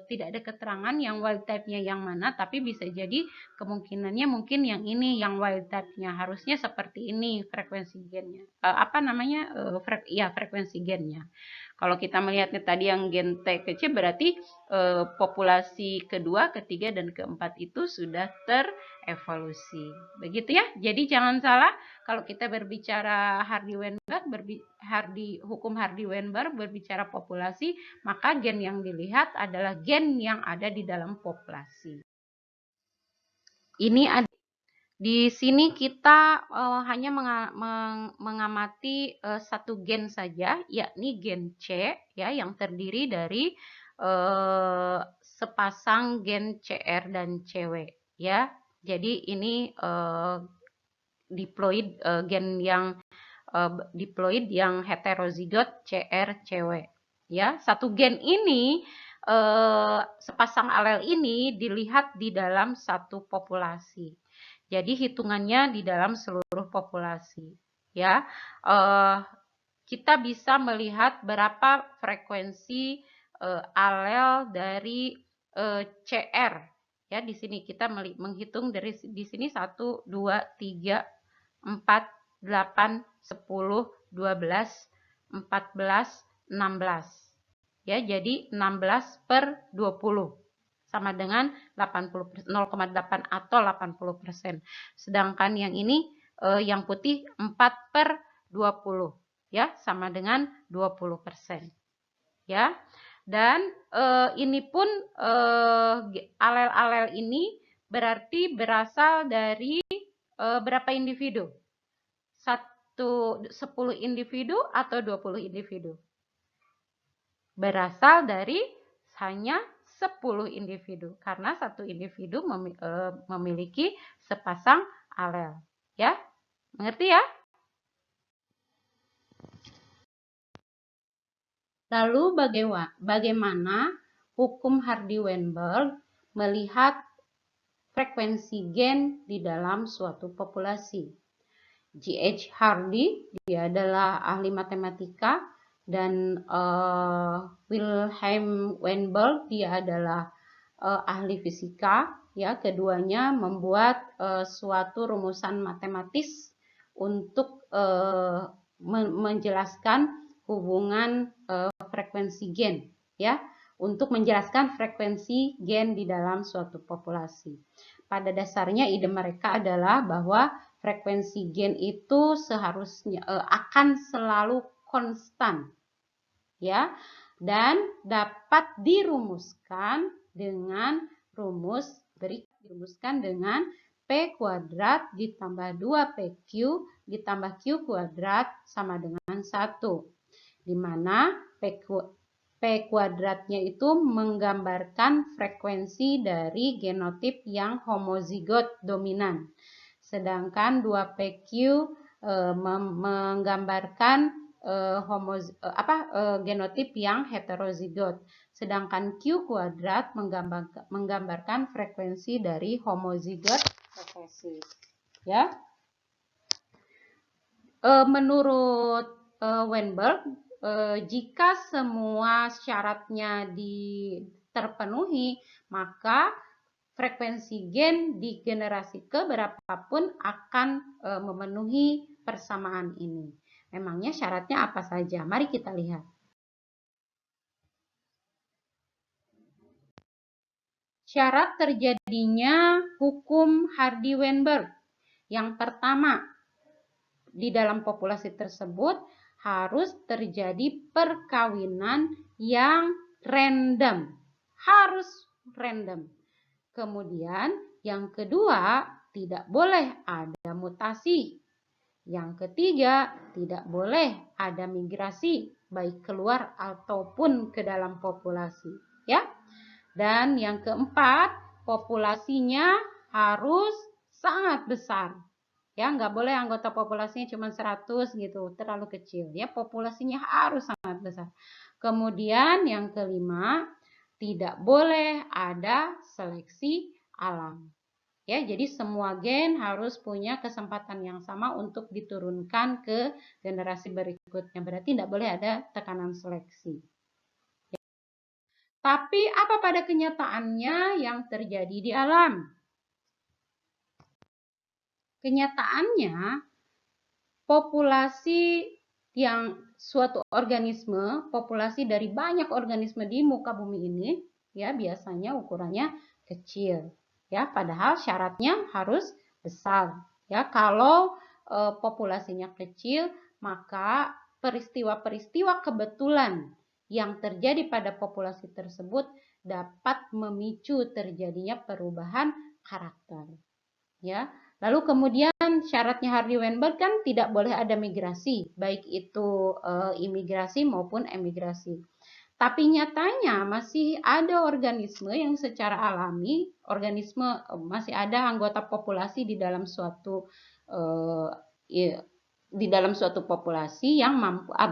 tidak ada keterangan yang wild type-nya yang mana, tapi bisa jadi kemungkinannya mungkin yang ini yang wild type-nya. Harusnya seperti ini frekuensi gennya. Frekuensi gennya. Kalau kita melihatnya tadi yang gen T ke C, berarti populasi kedua, ketiga, dan keempat itu sudah terevolusi. Begitu ya. Jadi jangan salah, kalau kita berbicara hukum Hardy-Weinberg berbicara populasi, maka gen yang dilihat adalah gen yang ada di dalam populasi. Ini di sini kita hanya mengamati satu gen saja, yakni gen C, ya, yang terdiri dari sepasang gen CR dan CW, ya. Jadi ini diploid gen yang diploid yang heterozigot CR-CW, ya. Satu gen ini sepasang alel ini dilihat di dalam satu populasi. Jadi hitungannya di dalam seluruh populasi, ya. Kita bisa melihat berapa frekuensi alel dari CR, ya. Di sini kita menghitung dari di sini 1, 2, 3, 4, 8, 10, 12, 14, 16. Ya, jadi 16 per 20 sama dengan 0,8 atau 80%. Sedangkan yang ini yang putih 4 per 20, ya, sama dengan 20%. Ya. Dan ini pun alel-alel ini berarti berasal dari berapa individu? 10 individu atau 20 individu? Berasal dari hanya 10 individu, karena satu individu memiliki sepasang alel, ya. Mengerti ya? Lalu bagaimana hukum Hardy-Weinberg melihat frekuensi gen di dalam suatu populasi? G.H. Hardy, dia adalah ahli matematika, dan Wilhelm Weinberg, dia adalah ahli fisika, ya. Keduanya membuat suatu rumusan matematis untuk menjelaskan hubungan frekuensi gen, ya, untuk menjelaskan frekuensi gen di dalam suatu populasi. Pada dasarnya ide mereka adalah bahwa frekuensi gen itu seharusnya akan selalu konstan, ya, dan dapat dirumuskan dengan rumus berikut, dirumuskan dengan P kuadrat ditambah 2PQ ditambah Q kuadrat sama dengan 1, di mana P kuadratnya itu menggambarkan frekuensi dari genotip yang homozigot dominan, sedangkan 2PQ menggambarkan genotip yang heterozigot, sedangkan Q kuadrat menggambarkan frekuensi dari homozigot resesif, ya. Menurut Weinberg, jika semua syaratnya terpenuhi, maka frekuensi gen di generasi keberapapun akan memenuhi persamaan ini. Memangnya syaratnya apa saja? Mari kita lihat. Syarat terjadinya hukum Hardy-Weinberg. Yang pertama, di dalam populasi tersebut harus terjadi perkawinan yang random. Harus random. Kemudian yang kedua, tidak boleh ada mutasi. Yang ketiga, tidak boleh ada migrasi, baik keluar ataupun ke dalam populasi, ya. Dan yang keempat, populasinya harus sangat besar. Ya, nggak boleh anggota populasinya cuma 100 gitu, terlalu kecil, ya. Populasinya harus sangat besar. Kemudian yang kelima, tidak boleh ada seleksi alam. Ya, jadi semua gen harus punya kesempatan yang sama untuk diturunkan ke generasi berikutnya. Berarti tidak boleh ada tekanan seleksi. Tapi apa pada kenyataannya yang terjadi di alam? Kenyataannya, populasi yang suatu organisme, populasi dari banyak organisme di muka bumi ini, ya biasanya ukurannya kecil. Ya, padahal syaratnya harus besar. Ya, kalau populasinya kecil, maka peristiwa-peristiwa kebetulan yang terjadi pada populasi tersebut dapat memicu terjadinya perubahan karakter. Ya, lalu kemudian syaratnya Hardy-Weinberg kan tidak boleh ada migrasi, baik itu imigrasi maupun emigrasi. Tapi nyatanya masih ada organisme yang secara alami, masih ada anggota populasi di dalam suatu populasi yang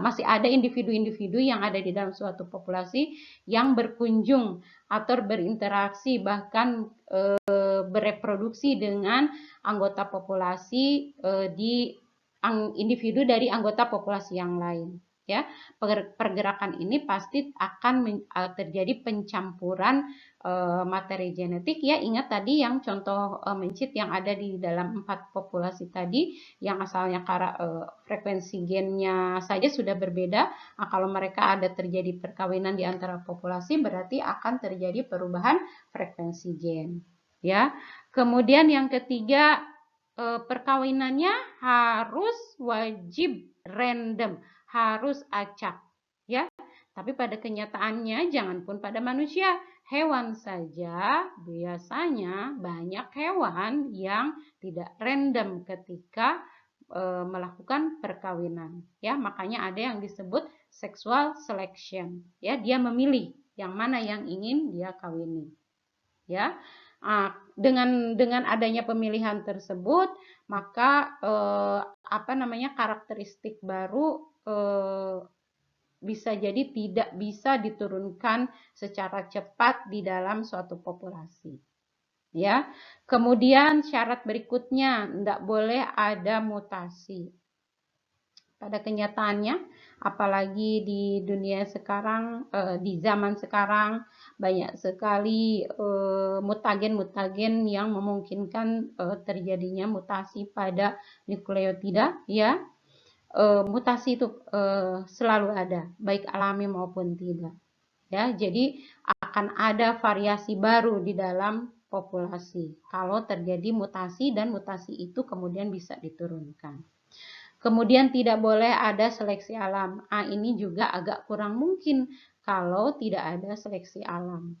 masih ada individu-individu yang ada di dalam suatu populasi yang berkunjung atau berinteraksi bahkan bereproduksi dengan anggota populasi di individu dari anggota populasi yang lain. Ya, pergerakan ini pasti akan terjadi pencampuran materi genetik. Ya, ingat tadi yang contoh mencit yang ada di dalam 4 populasi tadi, yang asalnya frekuensi gennya saja sudah berbeda. Nah, kalau mereka ada terjadi perkawinan di antara populasi, berarti akan terjadi perubahan frekuensi gen. Ya, kemudian yang ketiga, perkawinannya harus wajib random, harus acak, ya. Tapi pada kenyataannya jangan pun pada manusia, hewan saja biasanya banyak hewan yang tidak random ketika melakukan perkawinan, ya. Makanya ada yang disebut sexual selection, ya. Dia memilih yang mana yang ingin dia kawini, ya. Dengan adanya pemilihan tersebut, maka karakteristik baru bisa jadi tidak bisa diturunkan secara cepat di dalam suatu populasi. Ya, kemudian syarat berikutnya, tidak boleh ada mutasi. Pada kenyataannya, apalagi di dunia sekarang, di zaman sekarang, banyak sekali mutagen-mutagen yang memungkinkan terjadinya mutasi pada nukleotida, ya. Mutasi itu selalu ada, baik alami maupun tidak. Ya, jadi akan ada variasi baru di dalam populasi kalau terjadi mutasi, dan mutasi itu kemudian bisa diturunkan. Kemudian tidak boleh ada seleksi alam. Ini juga agak kurang mungkin kalau tidak ada seleksi alam.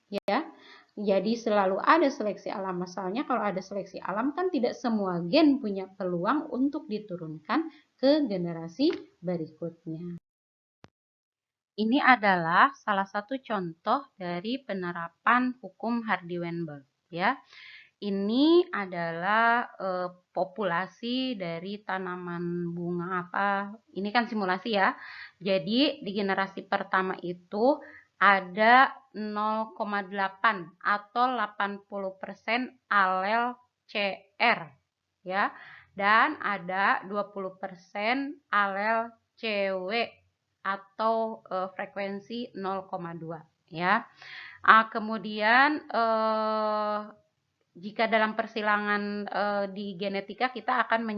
Ya, jadi selalu ada seleksi alam. Masalahnya kalau ada seleksi alam kan tidak semua gen punya peluang untuk diturunkan ke generasi berikutnya. Ini adalah salah satu contoh dari penerapan hukum Hardy-Weinberg, ya. Ini adalah populasi dari tanaman bunga apa. Ini kan simulasi, ya. Jadi di generasi pertama itu ada 0,8 atau 80% alel CR, ya. Dan ada 20% alel CW atau frekuensi 0,2, ya. Kemudian jika dalam persilangan di genetika kita akan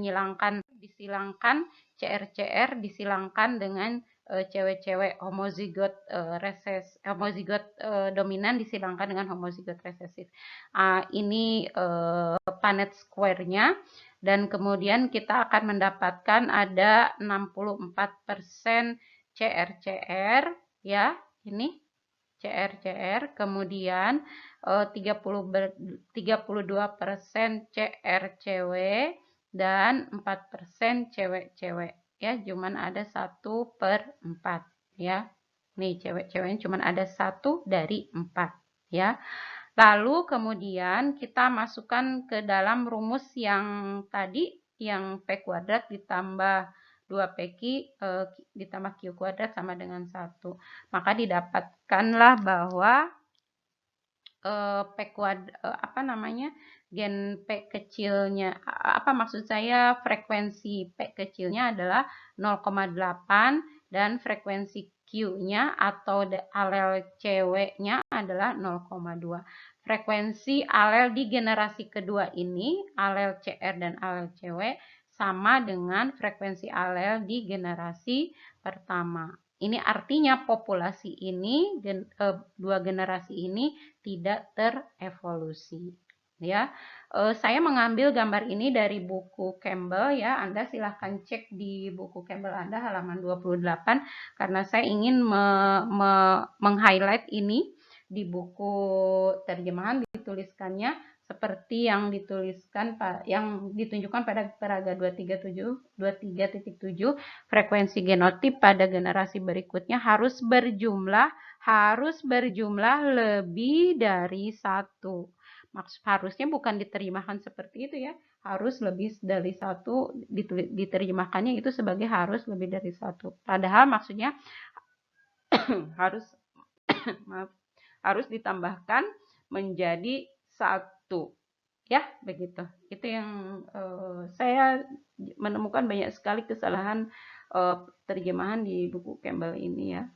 disilangkan CR-CR disilangkan dengan cewek-cewek homozigot dominan disilangkan dengan homozigot resesif. Ini Punnett square-nya, dan kemudian kita akan mendapatkan ada 64% CR-CR, ya, ini CR-CR, kemudian 32% CR-CW dan 4% cewek-cewek, ya, cuman ada 1/4, ya. Nih cewek-ceweknya cuman ada 1 dari 4, ya. Lalu kemudian kita masukkan ke dalam rumus yang tadi, yang P kuadrat ditambah 2PQ ditambah Q kuadrat sama dengan 1. Maka didapatkanlah bahwa gen P kecilnya, apa maksud saya, frekuensi P kecilnya adalah 0,8 dan frekuensi Q-nya atau alel ceweknya adalah 0,2. Frekuensi alel di generasi kedua ini, alel CR dan alel cewek, sama dengan frekuensi alel di generasi pertama. Ini artinya populasi ini, dua generasi ini tidak terevolusi. Ya, saya mengambil gambar ini dari buku Campbell ya. Anda silahkan cek di buku Campbell Anda halaman 28 karena saya ingin meng-highlight ini di buku terjemahan dituliskannya seperti yang ditunjukkan pada paragraf 23.7 frekuensi genotip pada generasi berikutnya harus berjumlah lebih dari 1. Harusnya bukan diterjemahkan seperti itu ya, harus lebih dari 1, diterjemahkannya itu sebagai harus lebih dari 1. Padahal maksudnya harus harus ditambahkan menjadi 1 ya, begitu. Itu yang saya menemukan banyak sekali kesalahan terjemahan di buku Campbell ini ya.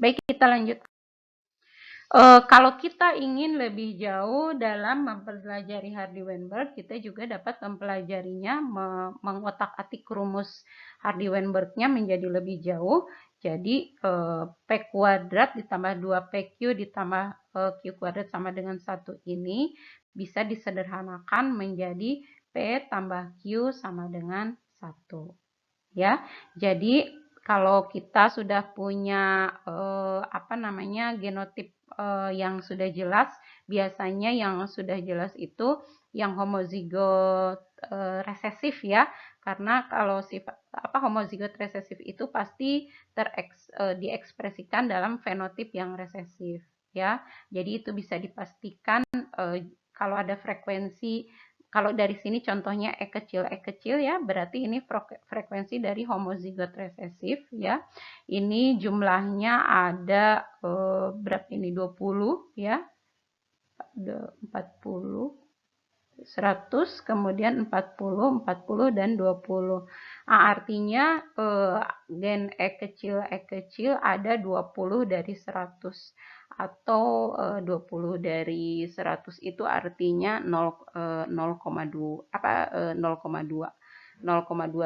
Baik, kita lanjut. Kalau kita ingin lebih jauh dalam mempelajari Hardy-Weinberg, kita juga dapat mempelajarinya, mengotak-atik rumus Hardy-Weinberg-nya menjadi lebih jauh. Jadi P kuadrat ditambah 2PQ ditambah Q kuadrat sama dengan 1 ini bisa disederhanakan menjadi P tambah Q sama dengan 1. Ya, jadi kalau kita sudah punya genotip yang sudah jelas, biasanya yang sudah jelas itu yang homozigot resesif ya, karena kalau sifat homozigot resesif itu pasti diekspresikan dalam fenotip yang resesif ya. Jadi itu bisa dipastikan kalau ada frekuensi. Kalau dari sini contohnya E kecil ya, berarti ini frekuensi dari homozigot resesif ya. Ini jumlahnya ada berapa ini? 20 ya. Ada 40, 100, kemudian 40, 40 dan 20. Nah, artinya gen E kecil ada 20 dari 100. Atau 20 dari 100 itu artinya 0,2 0,2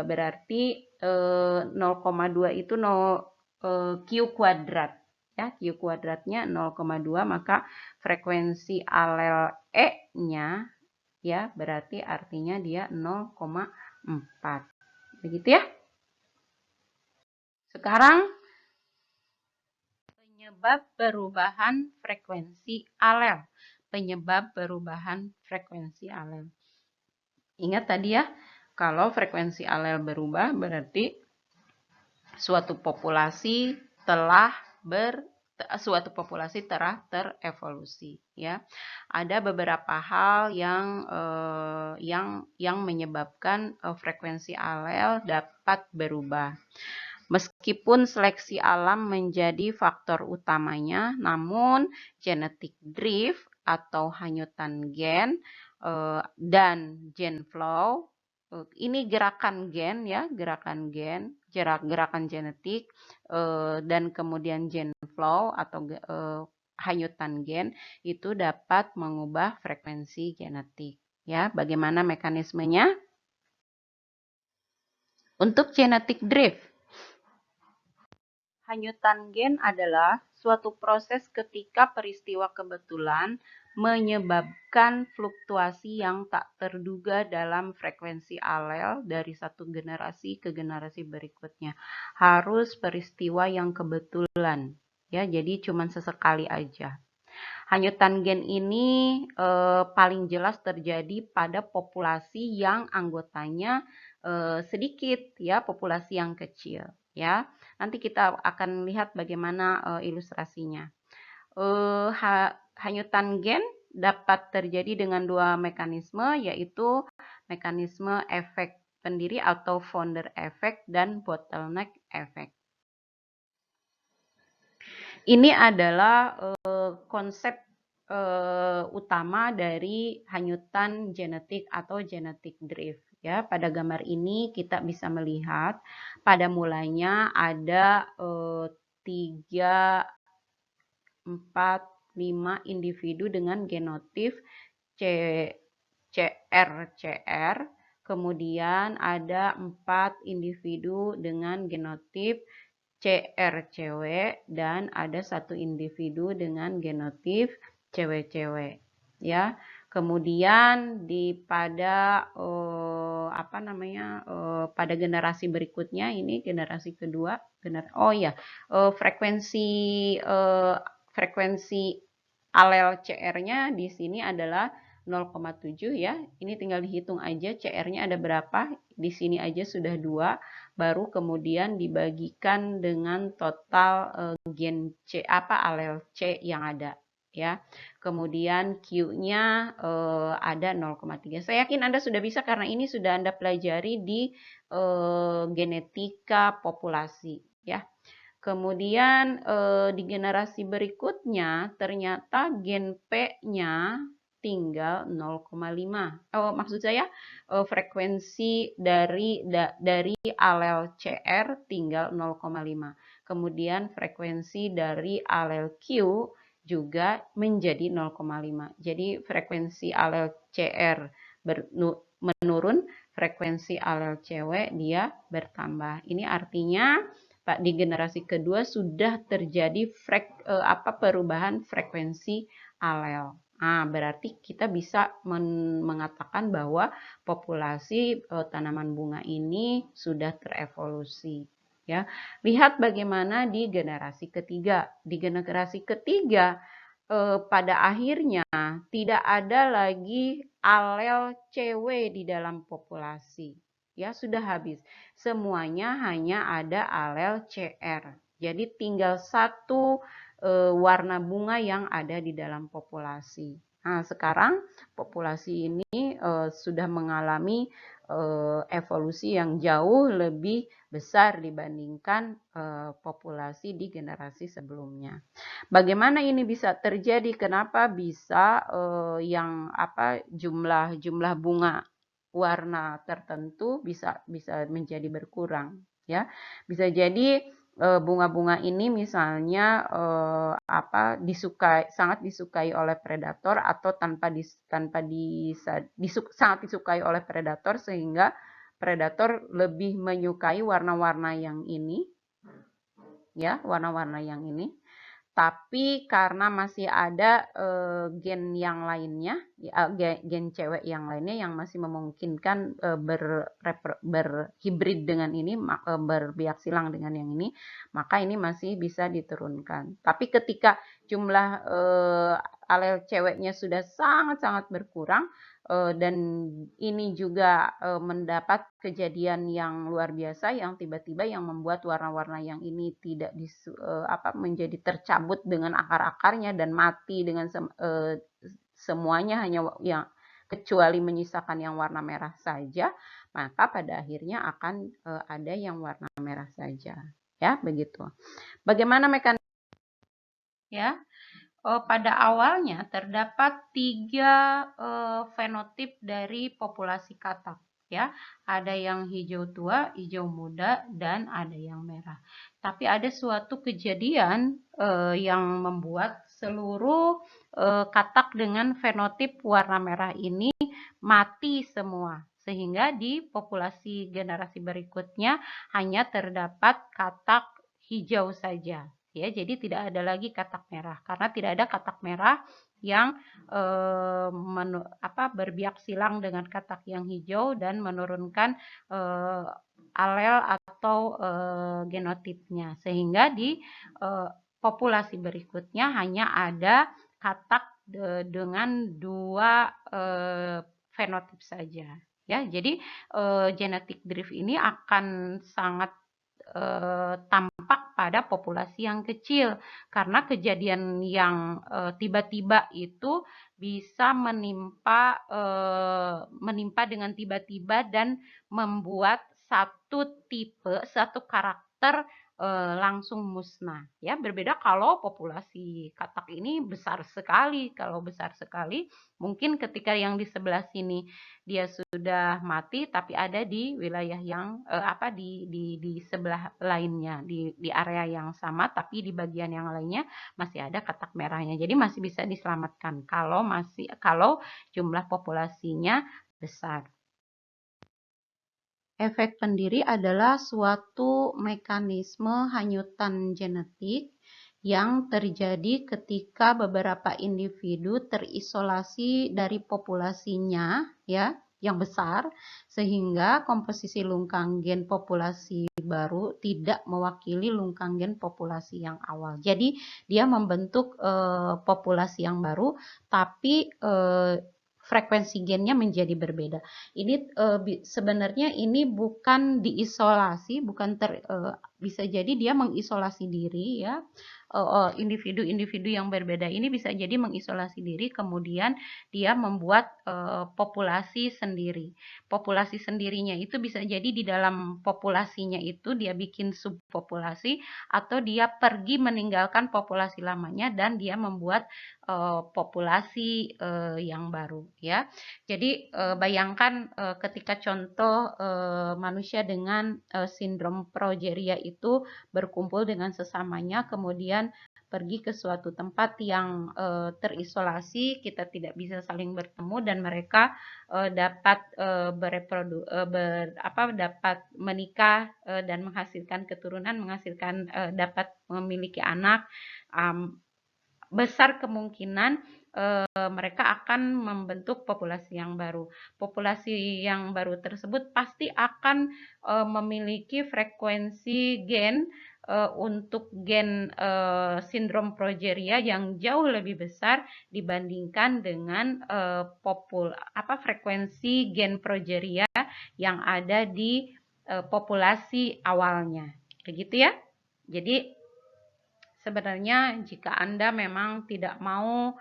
berarti 0,2 itu Q kuadrat ya, Q kuadratnya 0,2, maka frekuensi alel E-nya ya berarti artinya dia 0,4. Begitu ya. Sekarang penyebab perubahan frekuensi alel. Penyebab perubahan frekuensi alel. Ingat tadi ya, kalau frekuensi alel berubah berarti suatu populasi telah terevolusi ya. Ada beberapa hal yang menyebabkan frekuensi alel dapat berubah. Meskipun seleksi alam menjadi faktor utamanya, namun genetic drift atau hanyutan gen dan gen flow, ini gerakan gen ya, gerakan genetik dan kemudian gen flow atau hanyutan gen itu dapat mengubah frekuensi genetik ya. Bagaimana mekanismenya? Untuk genetic drift, hanyutan gen adalah suatu proses ketika peristiwa kebetulan menyebabkan fluktuasi yang tak terduga dalam frekuensi alel dari satu generasi ke generasi berikutnya. Harus peristiwa yang kebetulan, ya. Jadi cuma sesekali aja. Hanyutan gen ini paling jelas terjadi pada populasi yang anggotanya sedikit, ya, populasi yang kecil, ya. Nanti kita akan lihat bagaimana ilustrasinya. Hanyutan gen dapat terjadi dengan dua mekanisme, yaitu mekanisme efek pendiri atau founder effect dan bottleneck effect. Ini adalah konsep utama dari hanyutan genetik atau genetic drift. Ya, pada gambar ini kita bisa melihat pada mulanya ada 3, 4, 5 individu dengan genotip CR, kemudian ada 4 individu dengan genotip CR-cewek dan ada 1 individu dengan genotip cewek-cewek, ya. Kemudian pada pada generasi berikutnya, ini generasi kedua, frekuensi alel CR-nya di sini adalah 0,7 ya. Ini tinggal dihitung aja CR-nya ada berapa. Di sini aja sudah 2, baru kemudian dibagikan dengan total gen C alel C yang ada ya. Kemudian Q-nya ada 0,3. Saya yakin Anda sudah bisa karena ini sudah Anda pelajari di genetika populasi ya. Kemudian di generasi berikutnya ternyata gen P-nya tinggal 0,5. Maksud saya frekuensi dari alel CR tinggal 0,5. Kemudian frekuensi dari alel Q juga menjadi 0,5. Jadi frekuensi alel CR menurun, frekuensi alel cewek dia bertambah. Ini artinya di generasi kedua sudah terjadi perubahan frekuensi alel. Nah, berarti kita bisa mengatakan bahwa populasi tanaman bunga ini sudah terevolusi. Ya, lihat bagaimana di generasi ketiga. Di generasi ketiga, pada akhirnya tidak ada lagi alel cewek di dalam populasi. Ya, sudah habis. Semuanya hanya ada alel CR. Jadi tinggal 1 warna bunga yang ada di dalam populasi. Nah, sekarang populasi ini sudah mengalami evolusi yang jauh lebih besar dibandingkan populasi di generasi sebelumnya. Bagaimana ini bisa terjadi? Kenapa bisa jumlah bunga warna tertentu bisa menjadi berkurang ya? Bisa jadi bunga-bunga ini misalnya sangat disukai oleh predator atau sangat disukai oleh predator sehingga predator lebih menyukai warna-warna yang ini ya, warna-warna yang ini. Tapi karena masih ada gen yang lainnya, gen cewek yang lainnya yang masih memungkinkan berhibrid dengan ini, berbiak silang dengan yang ini, maka ini masih bisa diturunkan. Tapi ketika jumlah alel ceweknya sudah sangat-sangat berkurang, dan ini juga mendapat kejadian yang luar biasa yang tiba-tiba yang membuat warna-warna yang ini tidak menjadi tercabut dengan akar-akarnya dan mati dengan semuanya hanya yang kecuali menyisakan yang warna merah saja, maka pada akhirnya akan ada yang warna merah saja. Ya, begitu. Bagaimana mekanisme? Ya. Pada awalnya terdapat 3 fenotip dari populasi katak ya. Ada yang hijau tua, hijau muda, dan ada yang merah. Tapi ada suatu kejadian yang membuat seluruh katak dengan fenotip warna merah ini mati semua. Sehingga di populasi generasi berikutnya hanya terdapat katak hijau saja. Ya, jadi tidak ada lagi katak merah karena tidak ada katak merah yang berbiak silang dengan katak yang hijau dan menurunkan alel atau genotipnya, sehingga di populasi berikutnya hanya ada katak dengan 2 fenotip saja ya. Jadi genetic drift ini akan sangat tampak pada populasi yang kecil karena kejadian yang tiba-tiba itu bisa menimpa dengan tiba-tiba dan membuat satu karakter langsung musnah. Ya, berbeda kalau populasi katak ini besar sekali. Kalau besar sekali, mungkin ketika yang di sebelah sini dia sudah mati, tapi ada di wilayah yang di sebelah lainnya, di area yang sama, tapi di bagian yang lainnya masih ada katak merahnya. Jadi masih bisa diselamatkan kalau jumlah populasinya besar. Efek pendiri adalah suatu mekanisme hanyutan genetik yang terjadi ketika beberapa individu terisolasi dari populasinya, ya, yang besar, sehingga komposisi lungkang gen populasi baru tidak mewakili lungkang gen populasi yang awal. Jadi dia membentuk populasi yang baru, tapi frekuensi gennya menjadi berbeda. Ini sebenarnya ini bukan diisolasi, bisa jadi dia mengisolasi diri, ya. Individu-individu yang berbeda ini bisa jadi mengisolasi diri, kemudian dia membuat populasi sendiri. Populasi sendirinya itu bisa jadi di dalam populasinya itu dia bikin subpopulasi, atau dia pergi meninggalkan populasi lamanya dan dia membuat populasi yang baru, ya. Jadi bayangkan ketika contoh manusia dengan sindrom progeria itu berkumpul dengan sesamanya, kemudian pergi ke suatu tempat yang terisolasi, kita tidak bisa saling bertemu, dan mereka dapat dapat menikah dan menghasilkan keturunan, dapat memiliki anak. Besar kemungkinan mereka akan membentuk populasi yang baru. Populasi yang baru tersebut pasti akan memiliki frekuensi gen untuk gen sindrom progeria yang jauh lebih besar dibandingkan dengan frekuensi gen progeria yang ada di populasi awalnya. Begitu, ya. Jadi sebenarnya jika Anda memang tidak mau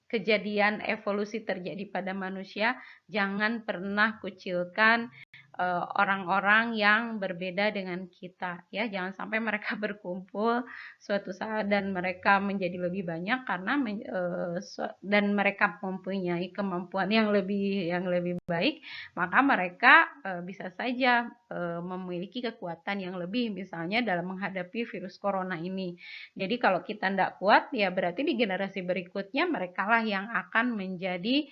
kejadian evolusi terjadi pada manusia, jangan pernah kucilkan orang-orang yang berbeda dengan kita, ya. Jangan sampai mereka berkumpul suatu saat dan mereka menjadi lebih banyak karena dan mereka mempunyai kemampuan yang lebih baik, maka mereka bisa saja memiliki kekuatan yang lebih, misalnya dalam menghadapi virus corona ini. Jadi kalau kita tidak kuat, ya berarti di generasi berikutnya merekalah yang akan menjadi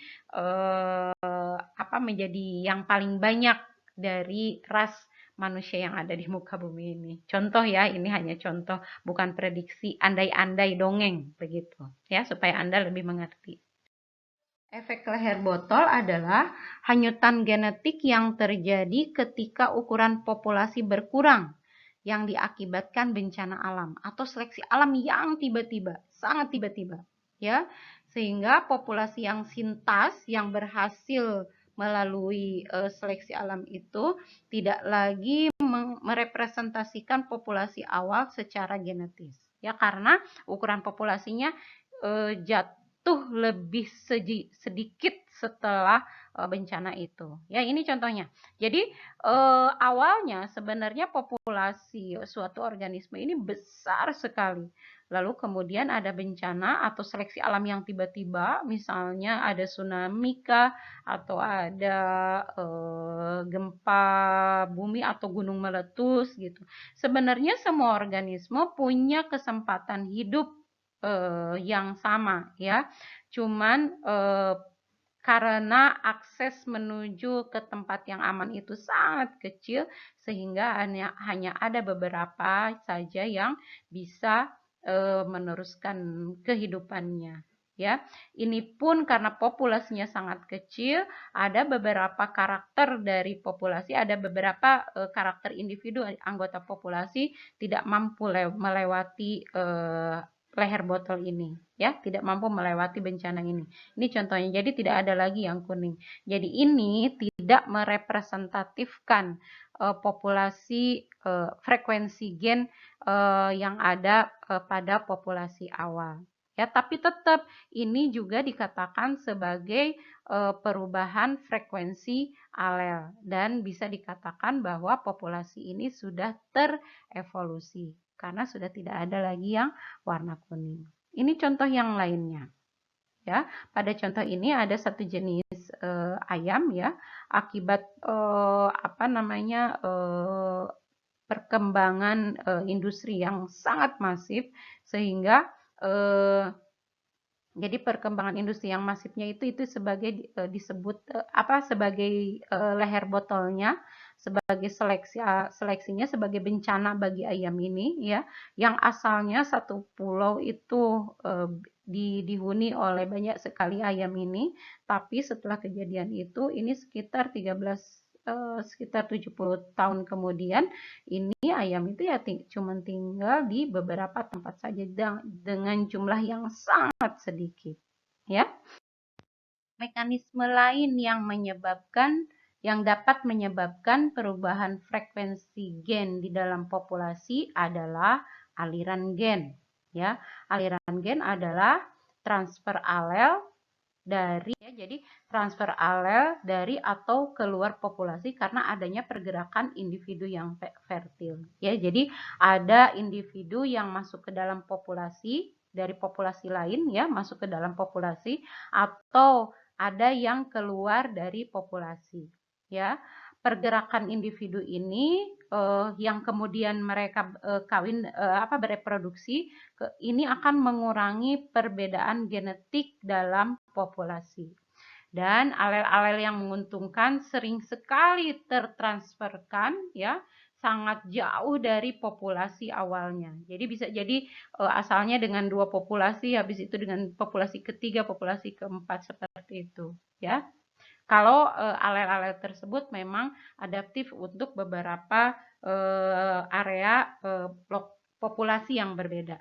menjadi yang paling banyak dari ras manusia yang ada di muka bumi ini. Contoh, ya, ini hanya contoh, bukan prediksi, andai-andai dongeng begitu, ya, supaya Anda lebih mengerti. Efek leher botol adalah hanyutan genetik yang terjadi ketika ukuran populasi berkurang yang diakibatkan bencana alam atau seleksi alam yang tiba-tiba, sangat tiba-tiba, ya. Sehingga populasi yang sintas yang berhasil melalui seleksi alam itu tidak lagi merepresentasikan populasi awal secara genetis, ya, karena ukuran populasinya jatuh lebih sedikit setelah bencana itu, ya. Ini contohnya. Jadi awalnya sebenarnya populasi suatu organisme ini besar sekali. Lalu kemudian ada bencana atau seleksi alam yang tiba-tiba, misalnya ada tsunami kah, atau ada gempa bumi atau gunung meletus gitu. Sebenarnya semua organisme punya kesempatan hidup yang sama, ya. Cuman karena akses menuju ke tempat yang aman itu sangat kecil, sehingga hanya ada beberapa saja yang bisa meneruskan kehidupannya, ya. Ini pun karena populasinya sangat kecil, ada beberapa karakter dari populasi, ada beberapa karakter individu anggota populasi tidak mampu melewati leher botol ini, ya, tidak mampu melewati bencana ini. Ini contohnya. Jadi tidak ada lagi yang kuning. Jadi ini tidak merepresentatifkan populasi frekuensi gen yang ada pada populasi awal, Ya, tapi tetap ini juga dikatakan sebagai perubahan frekuensi alel dan bisa dikatakan bahwa populasi ini sudah terevolusi karena sudah tidak ada lagi yang warna kuning. Ini contoh yang lainnya. Ya, pada contoh ini ada satu jenis ayam ya, akibat perkembangan industri yang sangat masif sehingga jadi perkembangan industri yang masifnya itu sebagai disebut sebagai leher botolnya, sebagai seleksinya sebagai bencana bagi ayam ini ya, yang asalnya satu pulau itu dihuni oleh banyak sekali ayam ini, tapi setelah kejadian itu ini sekitar 70 tahun kemudian ini ayam itu ya cuma tinggal di beberapa tempat saja dengan jumlah yang sangat sedikit ya. Mekanisme lain yang dapat menyebabkan perubahan frekuensi gen di dalam populasi adalah aliran gen ya. Aliran gen adalah transfer alel jadi transfer alel dari atau keluar populasi karena adanya pergerakan individu yang fertil ya. Jadi ada individu yang masuk ke dalam populasi dari populasi lain ya, masuk ke dalam populasi, atau ada yang keluar dari populasi ya. Pergerakan individu ini yang kemudian mereka bereproduksi ini akan mengurangi perbedaan genetik dalam populasi. Dan alel-alel yang menguntungkan sering sekali tertransferkan ya, sangat jauh dari populasi awalnya. Jadi bisa jadi asalnya dengan 2 populasi, habis itu dengan populasi ketiga, populasi keempat seperti itu ya. Kalau alel-alel tersebut memang adaptif untuk beberapa area populasi yang berbeda.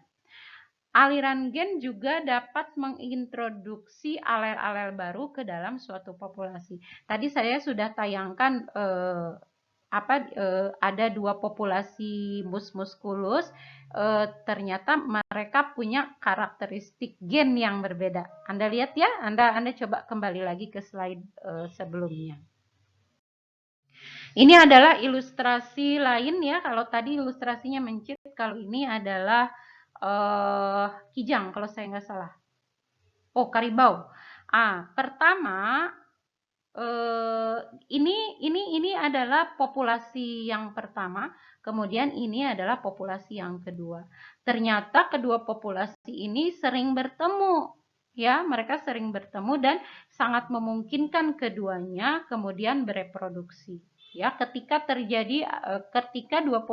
Aliran gen juga dapat mengintroduksi alel-alel baru ke dalam suatu populasi. Tadi saya sudah tayangkan ada 2 populasi mus musculus, ternyata mereka punya karakteristik gen yang berbeda. Anda lihat ya, Anda coba kembali lagi ke slide sebelumnya. Ini adalah ilustrasi lain ya. Kalau tadi ilustrasinya mencit, kalau ini adalah kijang kalau saya nggak salah. Oh, karibau. Pertama ini adalah populasi yang pertama, kemudian ini adalah populasi yang kedua. Ternyata kedua populasi ini sering bertemu, ya, mereka sering bertemu dan sangat memungkinkan keduanya kemudian bereproduksi. Ya, ketika dua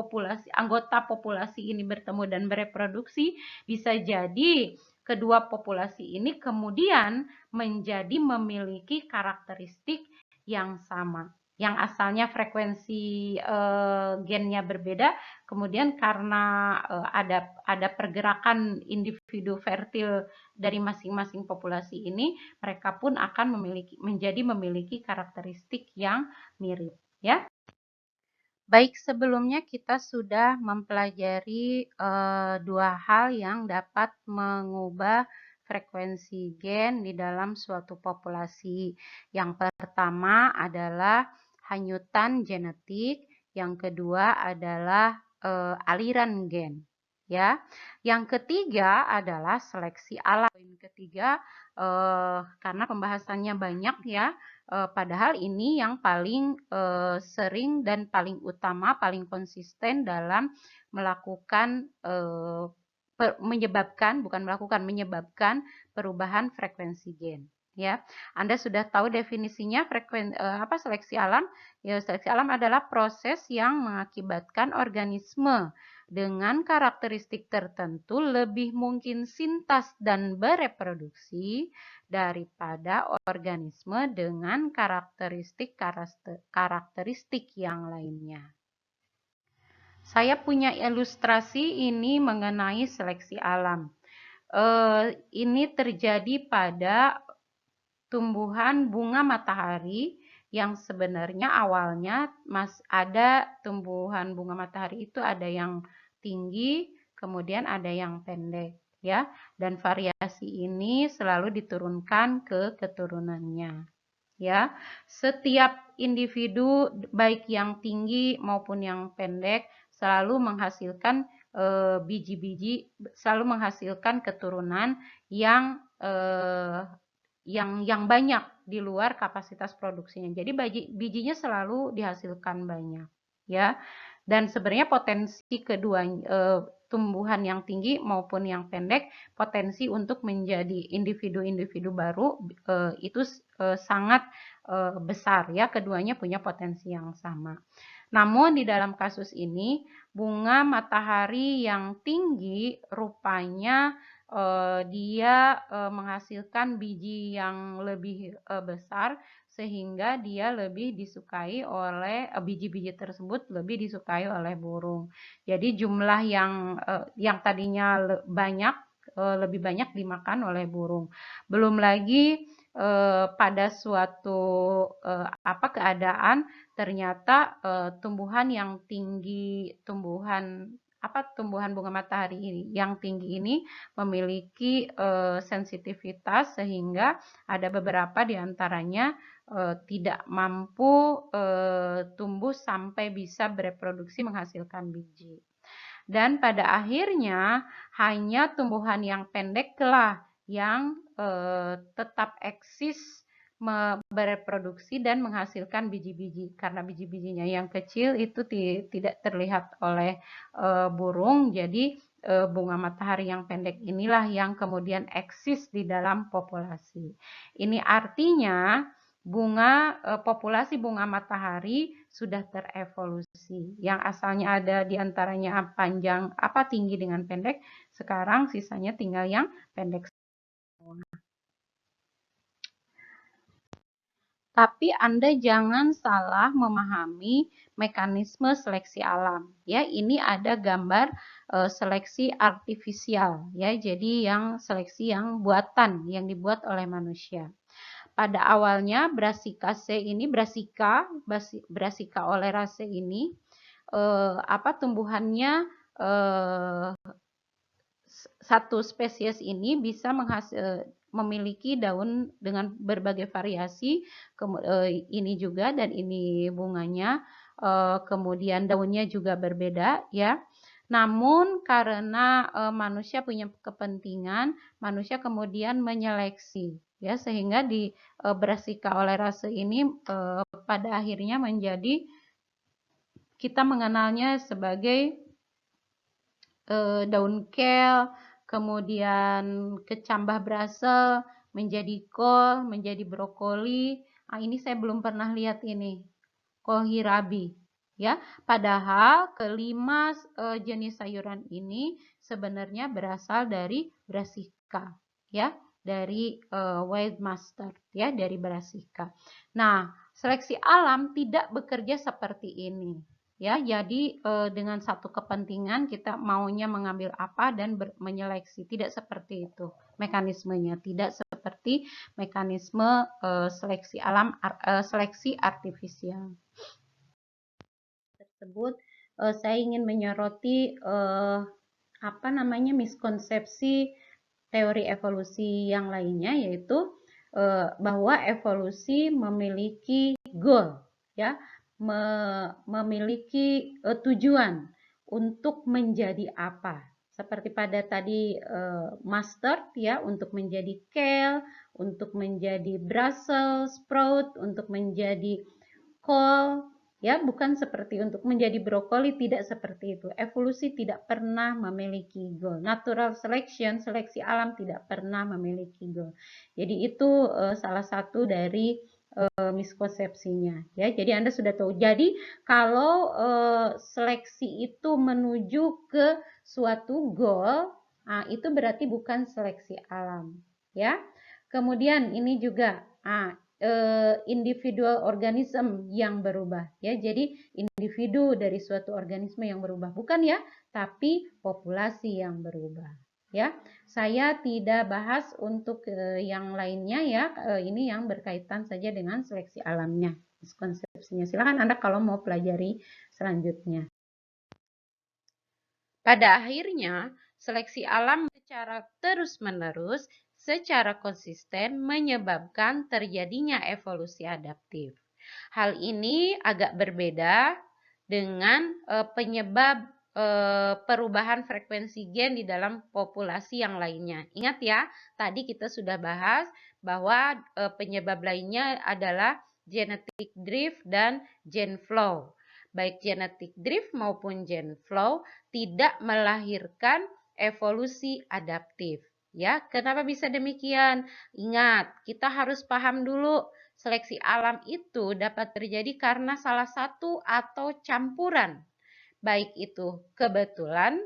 anggota populasi ini bertemu dan bereproduksi, bisa jadi kedua populasi ini kemudian menjadi memiliki karakteristik yang sama. Yang asalnya frekuensi gennya berbeda, kemudian karena ada pergerakan individu fertil dari masing-masing populasi ini, mereka pun akan menjadi memiliki karakteristik yang mirip. Ya. Baik, sebelumnya kita sudah mempelajari dua hal yang dapat mengubah frekuensi gen di dalam suatu populasi. Yang pertama adalah hanyutan genetik, yang kedua adalah aliran gen. Ya, yang ketiga adalah seleksi alam. Yang ketiga, karena pembahasannya banyak ya. Padahal ini yang paling sering dan paling utama, paling konsisten dalam melakukan menyebabkan perubahan frekuensi gen. Ya, Anda sudah tahu definisinya seleksi alam. Ya, seleksi alam adalah proses yang mengakibatkan organisme dengan karakteristik tertentu lebih mungkin sintas dan bereproduksi daripada organisme dengan karakteristik yang lainnya. Saya punya ilustrasi ini mengenai seleksi alam. Ini terjadi pada tumbuhan bunga matahari yang sebenarnya awalnya ada tumbuhan bunga matahari itu ada yang tinggi, kemudian ada yang pendek. ya. Dan variasi ini selalu diturunkan ke keturunannya. Ya, setiap individu baik yang tinggi maupun yang pendek selalu menghasilkan biji-biji, selalu menghasilkan keturunan yang yang banyak di luar kapasitas produksinya. Jadi bijinya selalu dihasilkan banyak, ya. Dan sebenarnya potensi kedua tumbuhan yang tinggi maupun yang pendek, potensi untuk menjadi individu-individu baru itu sangat besar, ya. Keduanya punya potensi yang sama. Namun di dalam kasus ini bunga matahari yang tinggi rupanya dia menghasilkan biji yang lebih besar sehingga dia lebih disukai oleh biji-biji tersebut lebih disukai oleh burung. Jadi jumlah yang tadinya lebih banyak dimakan oleh burung. Belum lagi pada suatu keadaan ternyata tumbuhan yang tinggi, tumbuhan bunga matahari ini yang tinggi ini memiliki sensitivitas sehingga ada beberapa di antaranya tidak mampu tumbuh sampai bisa bereproduksi menghasilkan biji. Dan pada akhirnya hanya tumbuhan yang pendeklah yang tetap eksis bereproduksi dan menghasilkan biji-biji, karena biji-bijinya yang kecil itu tidak terlihat oleh burung. Jadi bunga matahari yang pendek inilah yang kemudian eksis di dalam populasi. Ini artinya populasi bunga matahari sudah terevolusi. Yang asalnya ada di antaranya tinggi dengan pendek, sekarang sisanya tinggal yang pendek. Tapi Anda jangan salah memahami mekanisme seleksi alam. Ya, ini ada gambar seleksi artifisial, ya. Jadi yang seleksi yang buatan yang dibuat oleh manusia. Pada awalnya Brassicaceae ini, Brassica oleracea ini tumbuhannya satu spesies ini bisa memiliki daun dengan berbagai variasi, ini juga, dan ini bunganya, kemudian daunnya juga berbeda, ya. Namun karena manusia punya kepentingan, manusia kemudian menyeleksi, ya, sehingga di Brassica oleracea ini pada akhirnya menjadi, kita mengenalnya sebagai daun kel, kemudian kecambah Brussels, menjadi kol, menjadi brokoli. Ini saya belum pernah lihat ini, kohlrabi, ya. Padahal kelima jenis sayuran ini sebenarnya berasal dari Brassica, ya, dari wild mustard, ya, dari Brassica. Nah, seleksi alam tidak bekerja seperti ini. Ya, jadi dengan satu kepentingan kita maunya mengambil apa dan menyeleksi, tidak seperti itu mekanismenya, tidak seperti mekanisme seleksi alam, seleksi artifisial. Tersebut saya ingin menyoroti miskonsepsi teori evolusi yang lainnya, yaitu bahwa evolusi memiliki goal, ya, memiliki tujuan untuk menjadi apa. Seperti pada tadi mustard, ya, untuk menjadi kale, untuk menjadi Brussels sprout, untuk menjadi kol, ya, bukan seperti untuk menjadi brokoli, tidak seperti itu. Evolusi tidak pernah memiliki goal. Natural selection, seleksi alam, tidak pernah memiliki goal. Jadi itu salah satu dari miskonsepsinya, ya. Jadi Anda sudah tahu. Jadi kalau seleksi itu menuju ke suatu goal, itu berarti bukan seleksi alam, ya. Kemudian ini juga individual organism yang berubah, ya. Jadi individu dari suatu organisme yang berubah, bukan, ya, tapi populasi yang berubah, ya. Saya tidak bahas untuk yang lainnya, ya. Ini yang berkaitan saja dengan seleksi alamnya, konsepsinya. Silakan Anda kalau mau pelajari selanjutnya. Pada akhirnya, seleksi alam secara terus-menerus, secara konsisten menyebabkan terjadinya evolusi adaptif. Hal ini agak berbeda dengan penyebab perubahan frekuensi gen di dalam populasi yang lainnya. Ingat ya, tadi kita sudah bahas bahwa penyebab lainnya adalah genetic drift dan gen flow. Baik genetic drift maupun gen flow tidak melahirkan evolusi adaptif. Ya, kenapa bisa demikian? Ingat, kita harus paham dulu seleksi alam itu dapat terjadi karena salah satu atau campuran, baik itu kebetulan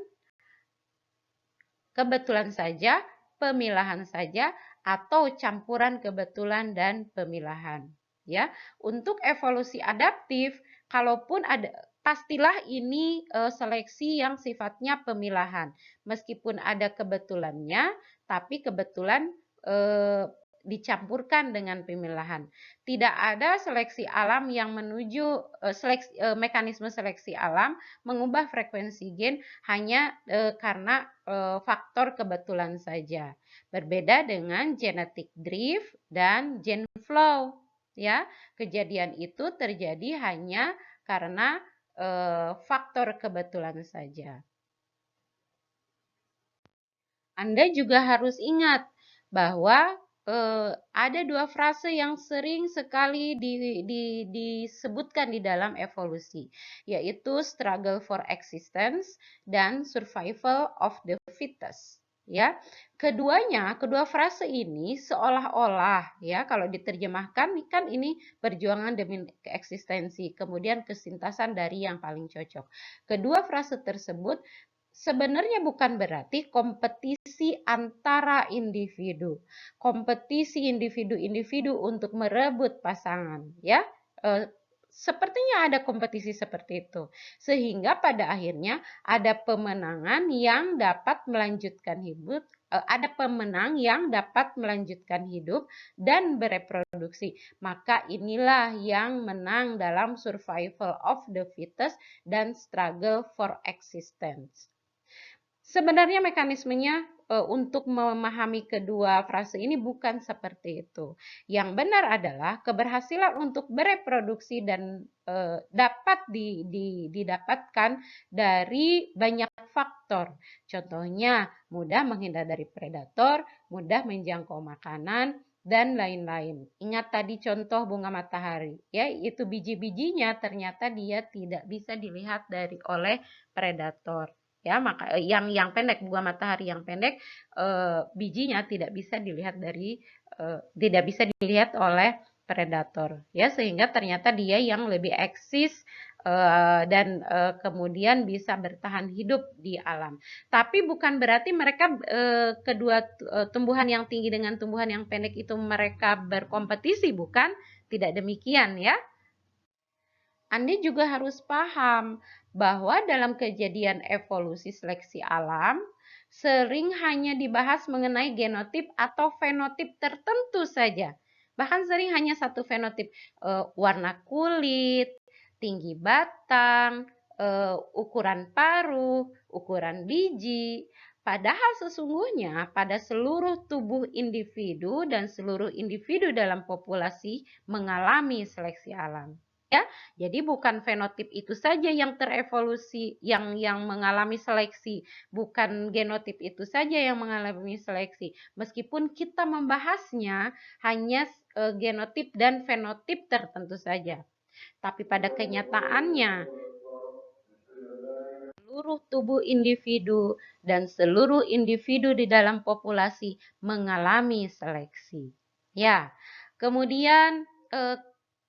saja, pemilahan saja, atau campuran kebetulan dan pemilahan. Ya, untuk evolusi adaptif, kalaupun ada, pastilah ini seleksi yang sifatnya pemilahan. Meskipun ada kebetulannya, tapi kebetulan dicampurkan dengan pemilahan. Tidak ada seleksi alam yang menuju mekanisme seleksi alam mengubah frekuensi gen hanya karena faktor kebetulan saja. Berbeda dengan genetic drift dan gen flow. Ya, kejadian itu terjadi hanya karena faktor kebetulan saja. Anda juga harus ingat bahwa ada dua frase yang sering sekali disebutkan di dalam evolusi, yaitu struggle for existence dan survival of the fittest. Ya, kedua frase ini seolah-olah, ya, kalau diterjemahkan kan ini perjuangan demi eksistensi, kemudian kesintasan dari yang paling cocok. Kedua frase tersebut sebenarnya bukan berarti kompetisi antara individu. Kompetisi individu-individu untuk merebut pasangan, ya. Sepertinya ada kompetisi seperti itu. Sehingga pada akhirnya ada pemenangan yang dapat melanjutkan hidup, ada pemenang yang dapat melanjutkan hidup dan bereproduksi. Maka inilah yang menang dalam survival of the fittest dan struggle for existence. Sebenarnya mekanismenya untuk memahami kedua frase ini bukan seperti itu. Yang benar adalah keberhasilan untuk bereproduksi dan dapat didapatkan dari banyak faktor. Contohnya mudah menghindar dari predator, mudah menjangkau makanan, dan lain-lain. Ingat tadi contoh bunga matahari, ya, itu biji-bijinya ternyata dia tidak bisa dilihat oleh predator. Ya, maka yang pendek, bunga matahari yang pendek, bijinya tidak bisa dilihat oleh predator, ya, sehingga ternyata dia yang lebih eksis dan kemudian bisa bertahan hidup di alam. Tapi bukan berarti mereka kedua tumbuhan yang tinggi dengan tumbuhan yang pendek itu mereka berkompetisi, bukan, tidak demikian, ya. Anda juga harus paham bahwa dalam kejadian evolusi seleksi alam, sering hanya dibahas mengenai genotip atau fenotip tertentu saja. Bahkan sering hanya satu fenotip, warna kulit, tinggi batang, ukuran paruh, ukuran biji. Padahal sesungguhnya pada seluruh tubuh individu dan seluruh individu dalam populasi mengalami seleksi alam. Ya, jadi bukan fenotip itu saja yang terevolusi, yang mengalami seleksi, bukan genotip itu saja yang mengalami seleksi. Meskipun kita membahasnya hanya genotip dan fenotip tertentu saja. Tapi pada kenyataannya seluruh tubuh individu dan seluruh individu di dalam populasi mengalami seleksi. Ya. Kemudian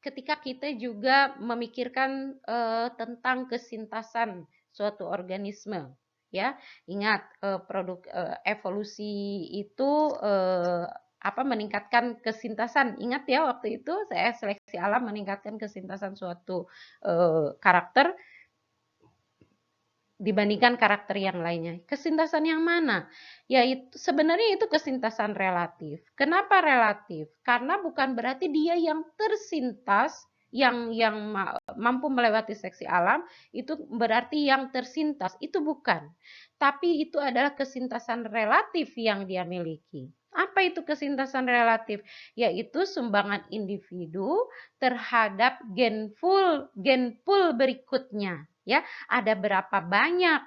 ketika kita juga memikirkan tentang kesintasan suatu organisme, ya, ingat produk evolusi itu meningkatkan kesintasan. Ingat ya, waktu itu saya seleksi alam meningkatkan kesintasan suatu karakter dibandingkan karakter yang lainnya. Kesintasan yang mana? Yaitu sebenarnya itu kesintasan relatif. Kenapa relatif? Karena bukan berarti dia yang tersintas yang mampu melewati seleksi alam itu berarti yang tersintas, itu bukan. Tapi itu adalah kesintasan relatif yang dia miliki. Apa itu kesintasan relatif? Yaitu sumbangan individu terhadap gen pool berikutnya. Ya, ada berapa banyak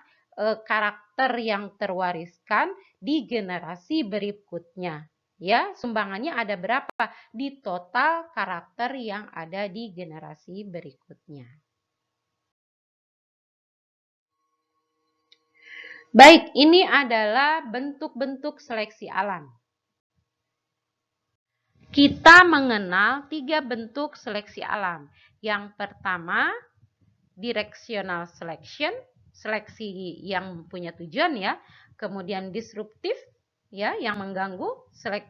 karakter yang terwariskan di generasi berikutnya. Ya, sumbangannya ada berapa di total karakter yang ada di generasi berikutnya. Baik, ini adalah bentuk-bentuk seleksi alam. Kita mengenal 3 bentuk seleksi alam. Yang pertama, directional selection, seleksi yang punya tujuan ya. Kemudian disruptive, ya, yang mengganggu,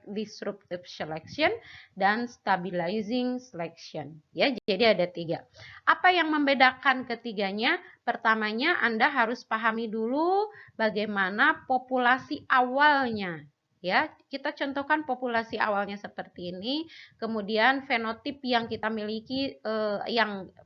disruptive selection, dan stabilizing selection. Ya, jadi ada 3. Apa yang membedakan ketiganya? Pertamanya, Anda harus pahami dulu bagaimana populasi awalnya. Ya, kita contohkan populasi awalnya seperti ini, kemudian fenotip yang kita miliki,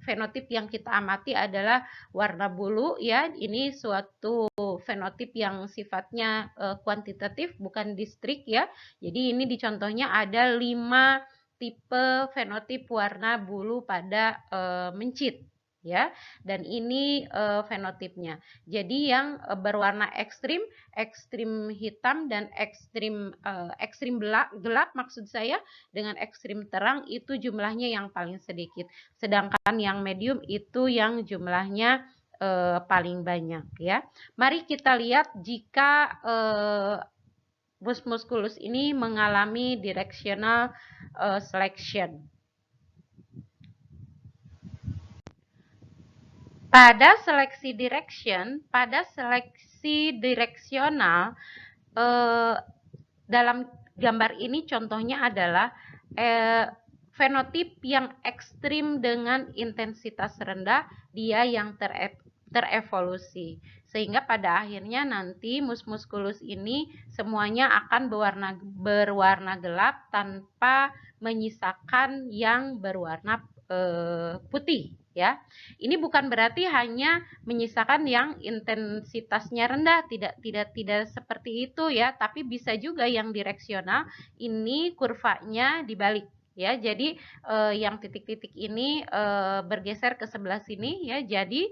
fenotip yang kita amati adalah warna bulu, ya. Ini suatu fenotip yang sifatnya kuantitatif, bukan distrik, ya. Jadi ini di contohnya ada 5 tipe fenotip warna bulu pada mencit. Ya, dan ini fenotipnya. Jadi yang berwarna ekstrim hitam dan ekstrim gelap maksud saya, dengan ekstrim terang itu jumlahnya yang paling sedikit. Sedangkan yang medium itu yang jumlahnya paling banyak, ya. Mari kita lihat jika Mus musculus ini mengalami directional selection. Pada seleksi direksional, dalam gambar ini contohnya adalah fenotip yang ekstrim dengan intensitas rendah, dia yang terevolusi. Sehingga pada akhirnya nanti mus musculus ini semuanya akan berwarna gelap tanpa menyisakan yang berwarna putih. Ya, ini bukan berarti hanya menyisakan yang intensitasnya rendah, tidak seperti itu ya, tapi bisa juga yang direksional ini kurvanya dibalik ya. Jadi yang titik-titik ini bergeser ke sebelah sini ya. Jadi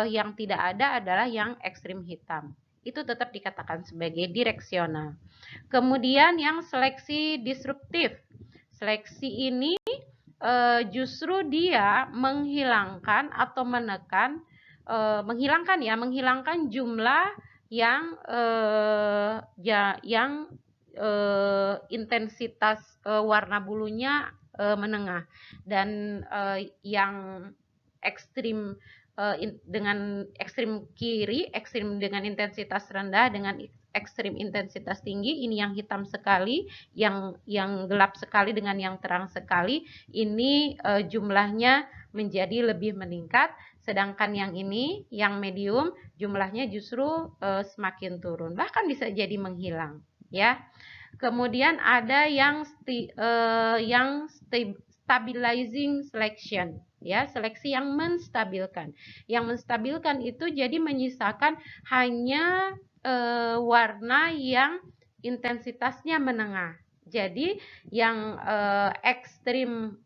yang tidak ada adalah yang ekstrim hitam. Itu tetap dikatakan sebagai direksional. Kemudian yang seleksi disruptif. Seleksi ini justru dia menghilangkan atau menekan menghilangkan jumlah yang intensitas warna bulunya menengah, dan yang ekstrim dengan ekstrim kiri, ekstrim dengan intensitas rendah dengan ekstrim intensitas tinggi, ini yang hitam sekali, yang gelap sekali dengan yang terang sekali, ini jumlahnya menjadi lebih meningkat, sedangkan yang ini, yang medium, jumlahnya justru semakin turun, bahkan bisa jadi menghilang, ya. Kemudian ada yang stabilizing selection, ya, seleksi yang menstabilkan. Yang menstabilkan itu jadi menyisakan hanya warna yang intensitasnya menengah. Jadi yang ekstrim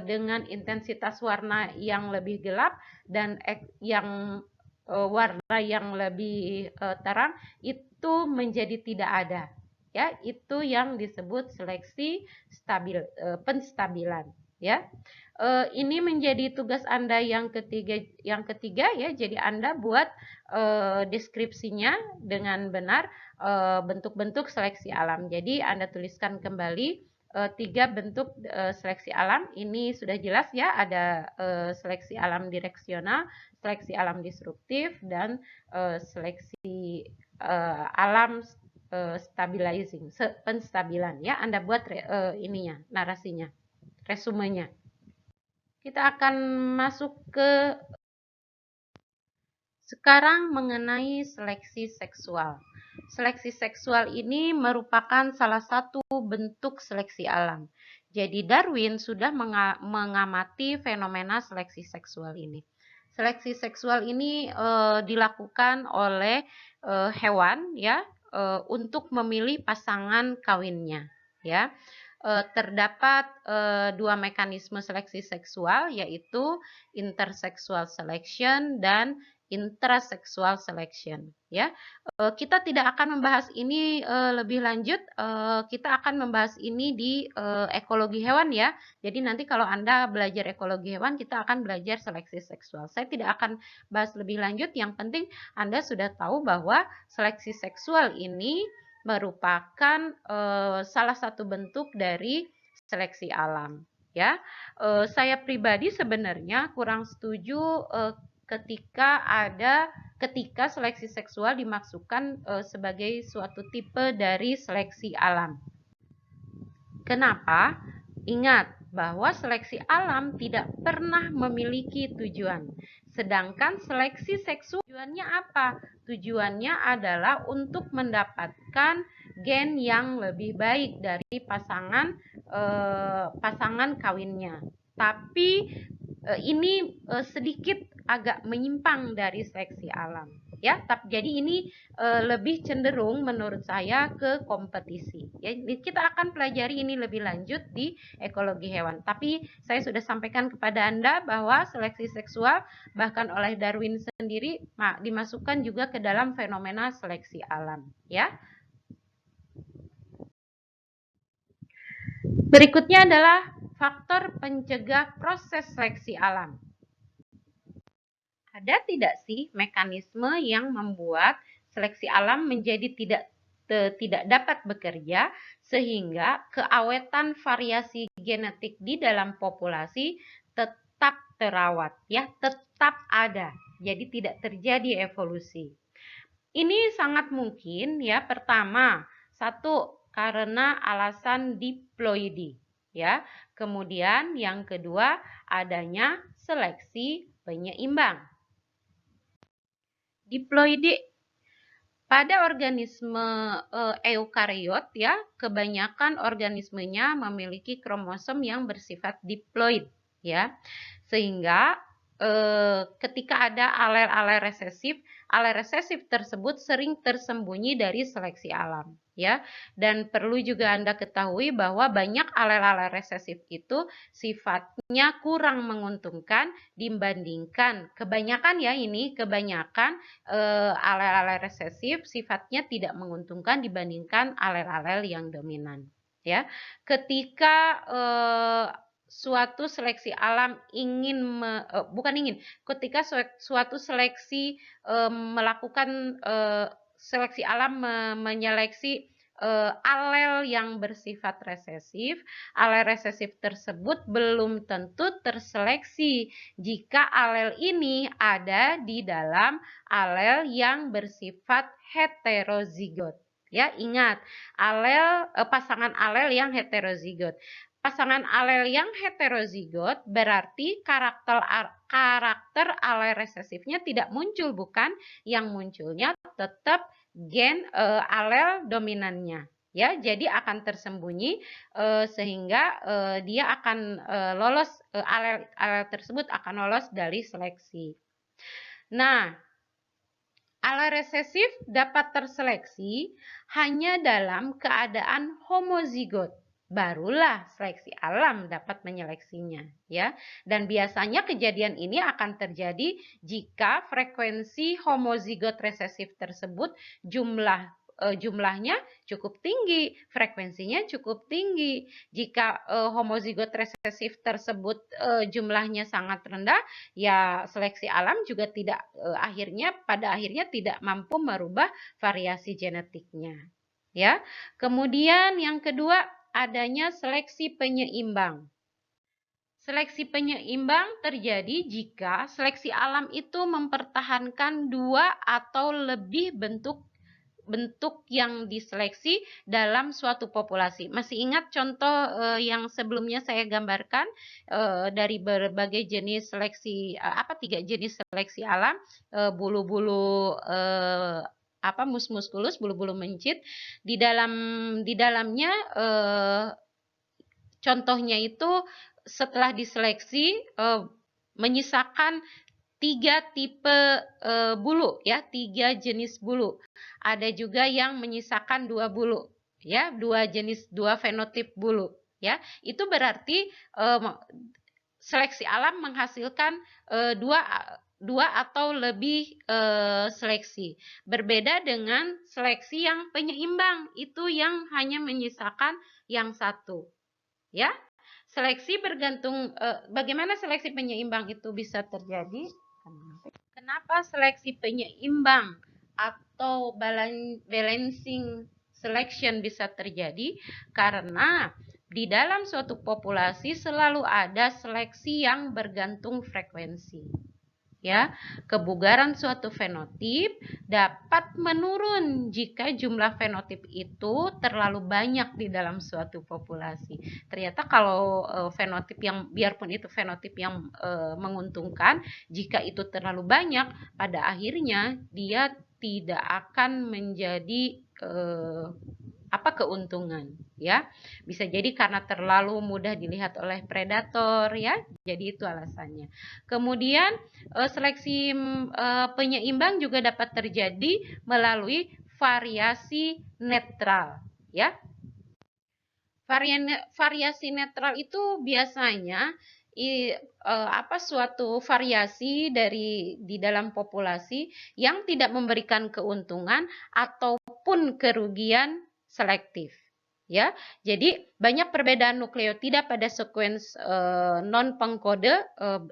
dengan intensitas warna yang lebih gelap dan yang warna yang lebih terang itu menjadi tidak ada. Ya, itu yang disebut seleksi penstabilan. Ya, ini menjadi tugas Anda yang ketiga ya. Jadi Anda buat deskripsinya dengan benar, bentuk-bentuk seleksi alam. Jadi Anda tuliskan kembali 3 bentuk seleksi alam. Ini sudah jelas ya, ada seleksi alam direksional, seleksi alam disruptif, dan seleksi alam stabilizing, penstabilan ya. Anda buat ininya, narasinya, resumenya. Kita akan masuk ke sekarang mengenai seleksi seksual. Seleksi seksual ini merupakan salah satu bentuk seleksi alam. Jadi Darwin sudah mengamati fenomena seleksi seksual ini. Seleksi seksual ini dilakukan oleh hewan ya untuk memilih pasangan kawinnya ya. Terdapat dua mekanisme seleksi seksual, yaitu intersexual selection dan intrasexual selection ya. Kita tidak akan membahas ini lebih lanjut, kita akan membahas ini di ekologi hewan ya. Jadi nanti kalau Anda belajar ekologi hewan, kita akan belajar seleksi seksual. Saya tidak akan bahas lebih lanjut, yang penting Anda sudah tahu bahwa seleksi seksual ini merupakan salah satu bentuk dari seleksi alam ya. Saya pribadi sebenarnya kurang setuju ketika seleksi seksual dimaksudkan sebagai suatu tipe dari seleksi alam. Kenapa? Ingat bahwa seleksi alam tidak pernah memiliki tujuan. Sedangkan seleksi seksual tujuannya apa? Tujuannya adalah untuk mendapatkan gen yang lebih baik dari pasangan kawinnya. Tapi ini sedikit agak menyimpang dari seleksi alam ya. Jadi ini lebih cenderung menurut saya ke kompetisi ya. Kita akan pelajari ini lebih lanjut di ekologi hewan, tapi saya sudah sampaikan kepada Anda bahwa seleksi seksual bahkan oleh Darwin sendiri dimasukkan juga ke dalam fenomena seleksi alam ya. Berikutnya adalah faktor pencegah proses seleksi alam. Ada tidak sih mekanisme yang membuat seleksi alam menjadi tidak dapat bekerja sehingga keawetan variasi genetik di dalam populasi tetap terawat ya, tetap ada. Jadi tidak terjadi evolusi. Ini sangat mungkin ya. Pertama, satu, karena alasan diploidi ya. Kemudian yang kedua, adanya seleksi penyeimbang. Diploidi pada organisme eukariot ya, kebanyakan organismenya memiliki kromosom yang bersifat diploid ya. Sehingga ketika ada alel resesif tersebut sering tersembunyi dari seleksi alam ya. Dan perlu juga Anda ketahui bahwa banyak alel resesif itu sifatnya kurang menguntungkan dibandingkan kebanyakan alel resesif sifatnya tidak menguntungkan dibandingkan alel-alel yang dominan ya. Ketika suatu seleksi alam ketika suatu seleksi melakukan seleksi alam menyeleksi alel yang bersifat resesif, alel resesif tersebut belum tentu terseleksi jika alel ini ada di dalam alel yang bersifat heterozigot. Ya, ingat, pasangan alel yang heterozigot. Pasangan alel yang heterozigot berarti karakter alel resesifnya tidak muncul, bukan? Yang munculnya tetap gen alel dominannya ya. Jadi akan tersembunyi sehingga dia akan lolos, alel tersebut akan lolos dari seleksi. Nah, alel resesif dapat terseleksi hanya dalam keadaan homozigot. Barulah seleksi alam dapat menyeleksinya ya. Dan biasanya kejadian ini akan terjadi jika frekuensi homozigot resesif tersebut jumlahnya cukup tinggi, frekuensinya cukup tinggi. Jika homozigot resesif tersebut jumlahnya sangat rendah, ya seleksi alam juga pada akhirnya tidak mampu merubah variasi genetiknya. Ya. Kemudian yang kedua, adanya seleksi penyeimbang. Seleksi penyeimbang terjadi jika seleksi alam itu mempertahankan dua atau lebih bentuk yang diseleksi dalam suatu populasi. Masih ingat contoh yang sebelumnya saya gambarkan dari berbagai jenis seleksi, 3 jenis seleksi alam, bulu-bulu mus musculus, bulu-bulu mencit. Di dalamnya Contohnya itu setelah diseleksi menyisakan 3 tipe bulu ya, 3 jenis bulu. Ada juga yang menyisakan 2 bulu ya, 2 fenotip bulu ya. Itu berarti seleksi alam menghasilkan dua atau lebih seleksi. Berbeda dengan seleksi yang penyeimbang, itu yang hanya menyisakan yang satu. Ya, seleksi bergantung bagaimana seleksi penyeimbang itu bisa terjadi. Kenapa seleksi penyeimbang atau balancing selection bisa terjadi? Karena di dalam suatu populasi selalu ada seleksi yang bergantung frekuensi. Ya, kebugaran suatu fenotip dapat menurun jika jumlah fenotip itu terlalu banyak di dalam suatu populasi. Ternyata kalau fenotip yang biarpun itu fenotip yang menguntungkan, jika itu terlalu banyak, pada akhirnya dia tidak akan menjadi keuntungan ya. Bisa jadi karena terlalu mudah dilihat oleh predator ya. Jadi itu alasannya. Kemudian seleksi penyeimbang juga dapat terjadi melalui variasi netral ya. Variasi netral itu biasanya suatu variasi di dalam populasi yang tidak memberikan keuntungan ataupun kerugian selektif ya. Jadi banyak perbedaan nukleotida pada sekuens non pengkode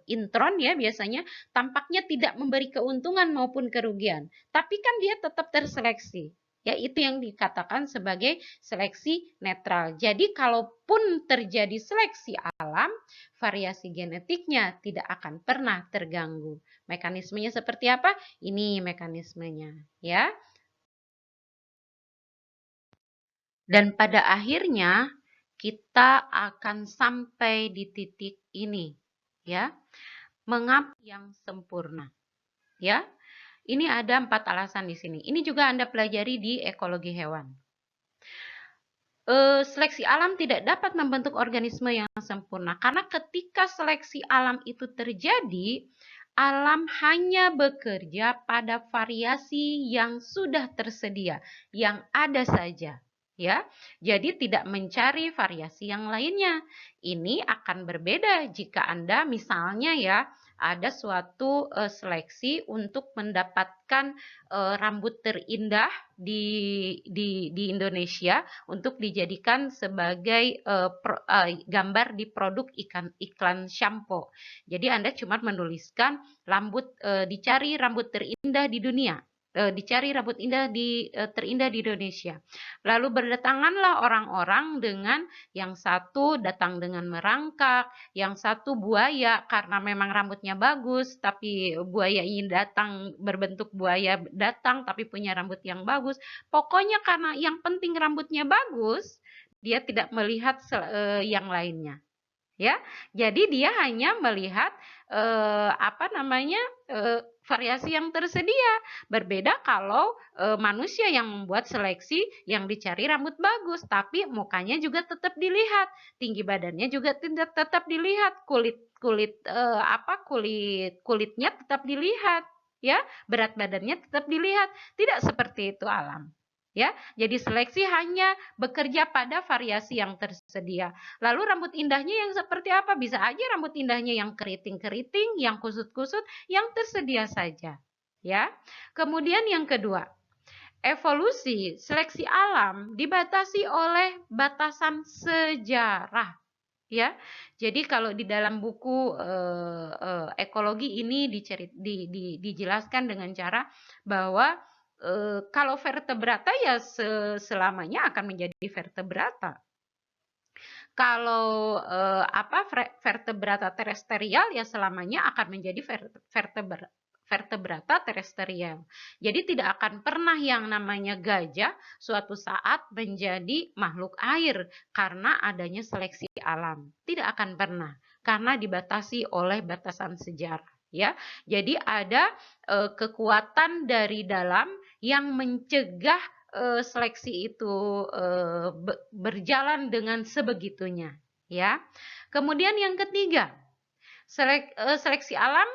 intron ya, biasanya tampaknya tidak memberi keuntungan maupun kerugian, tapi kan dia tetap terseleksi. Ya, itu yang dikatakan sebagai seleksi netral. Jadi kalaupun terjadi seleksi alam, variasi genetiknya tidak akan pernah terganggu. Mekanismenya seperti apa? Ini mekanismenya ya. Dan pada akhirnya kita akan sampai di titik ini ya. Mengapa yang sempurna? Ya. Ini ada 4 alasan di sini. Ini juga Anda pelajari di ekologi hewan. Seleksi alam tidak dapat membentuk organisme yang sempurna karena ketika seleksi alam itu terjadi, alam hanya bekerja pada variasi yang sudah tersedia, yang ada saja. Ya, jadi tidak mencari variasi yang lainnya. Ini akan berbeda jika Anda misalnya ya ada suatu seleksi untuk mendapatkan rambut terindah di Indonesia untuk dijadikan sebagai gambar di produk iklan shampoo. Jadi Anda cuma menuliskan dicari rambut terindah di dunia. Dicari rambut terindah di Indonesia. Lalu berdatanganlah orang-orang dengan yang satu datang dengan merangkak, yang satu buaya karena memang rambutnya bagus, tapi buaya ini datang berbentuk buaya datang tapi punya rambut yang bagus. Pokoknya karena yang penting rambutnya bagus, dia tidak melihat yang lainnya. Ya, jadi dia hanya melihat variasi yang tersedia. Berbeda kalau manusia yang membuat seleksi yang dicari rambut bagus, tapi mukanya juga tetap dilihat, tinggi badannya juga tetap dilihat, kulitnya tetap dilihat, ya, berat badannya tetap dilihat. Tidak seperti itu alam. Ya, jadi seleksi hanya bekerja pada variasi yang tersedia. Lalu rambut indahnya yang seperti apa? Bisa aja rambut indahnya yang keriting-keriting, yang kusut-kusut, yang tersedia saja. Ya. Kemudian yang kedua, evolusi seleksi alam dibatasi oleh batasan sejarah. Ya, jadi kalau di dalam buku ekologi ini dijelaskan dengan cara bahwa kalau vertebrata ya selamanya akan menjadi vertebrata. Kalau vertebrata terestrial ya selamanya akan menjadi vertebrata terestrial. Jadi tidak akan pernah yang namanya gajah suatu saat menjadi makhluk air karena adanya seleksi alam. Tidak akan pernah karena dibatasi oleh batasan sejarah. Ya, jadi ada kekuatan dari dalam yang mencegah seleksi itu berjalan dengan sebegitunya. ya. Kemudian yang ketiga, seleksi alam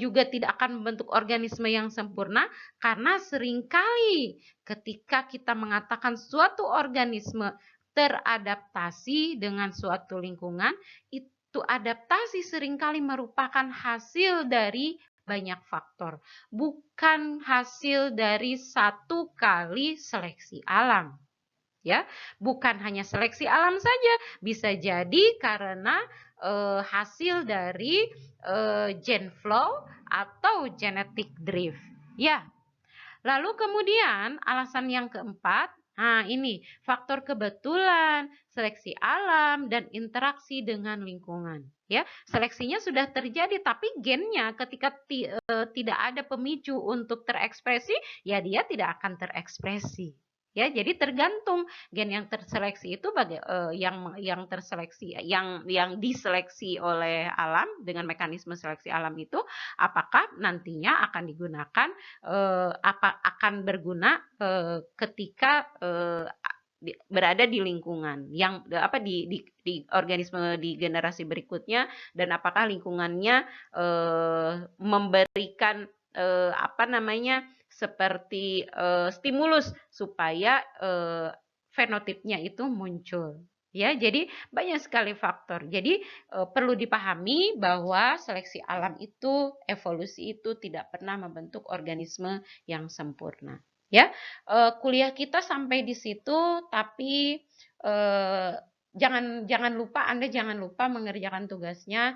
juga tidak akan membentuk organisme yang sempurna, karena seringkali ketika kita mengatakan suatu organisme teradaptasi dengan suatu lingkungan, itu adaptasi seringkali merupakan hasil dari banyak faktor, bukan hasil dari satu kali seleksi alam. Ya, bukan hanya seleksi alam saja, bisa jadi karena hasil dari gene flow atau genetic drift. Ya, lalu kemudian alasan yang keempat, nah ini faktor kebetulan, seleksi alam, dan interaksi dengan lingkungan. Ya, seleksinya sudah terjadi, tapi gennya ketika tidak ada pemicu untuk terekspresi, ya dia tidak akan terekspresi. Ya, jadi tergantung gen yang terseleksi itu yang terseleksi, yang diseleksi oleh alam dengan mekanisme seleksi alam itu, apakah nantinya akan digunakan akan berguna ketika berada di lingkungan yang di organisme di generasi berikutnya, dan apakah lingkungannya memberikan seperti stimulus supaya fenotipnya itu muncul. Ya, jadi banyak sekali faktor. Jadi perlu dipahami bahwa seleksi alam itu, evolusi itu tidak pernah membentuk organisme yang sempurna. Ya, kuliah kita sampai di situ, tapi jangan lupa, Anda jangan lupa mengerjakan tugasnya.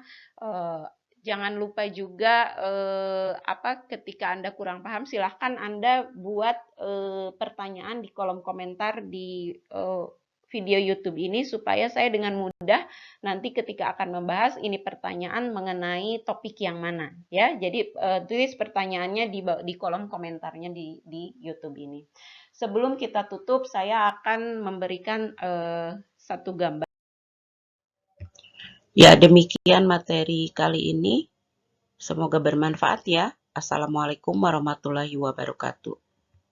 Jangan lupa juga ketika Anda kurang paham, silahkan Anda buat pertanyaan di kolom komentar di video YouTube ini, supaya saya dengan mudah nanti ketika akan membahas ini pertanyaan mengenai topik yang mana, ya. Jadi tulis pertanyaannya di kolom komentarnya di YouTube ini. Sebelum kita tutup, saya akan memberikan satu gambar. Ya, demikian materi kali ini. Semoga bermanfaat ya. Assalamualaikum warahmatullahi wabarakatuh.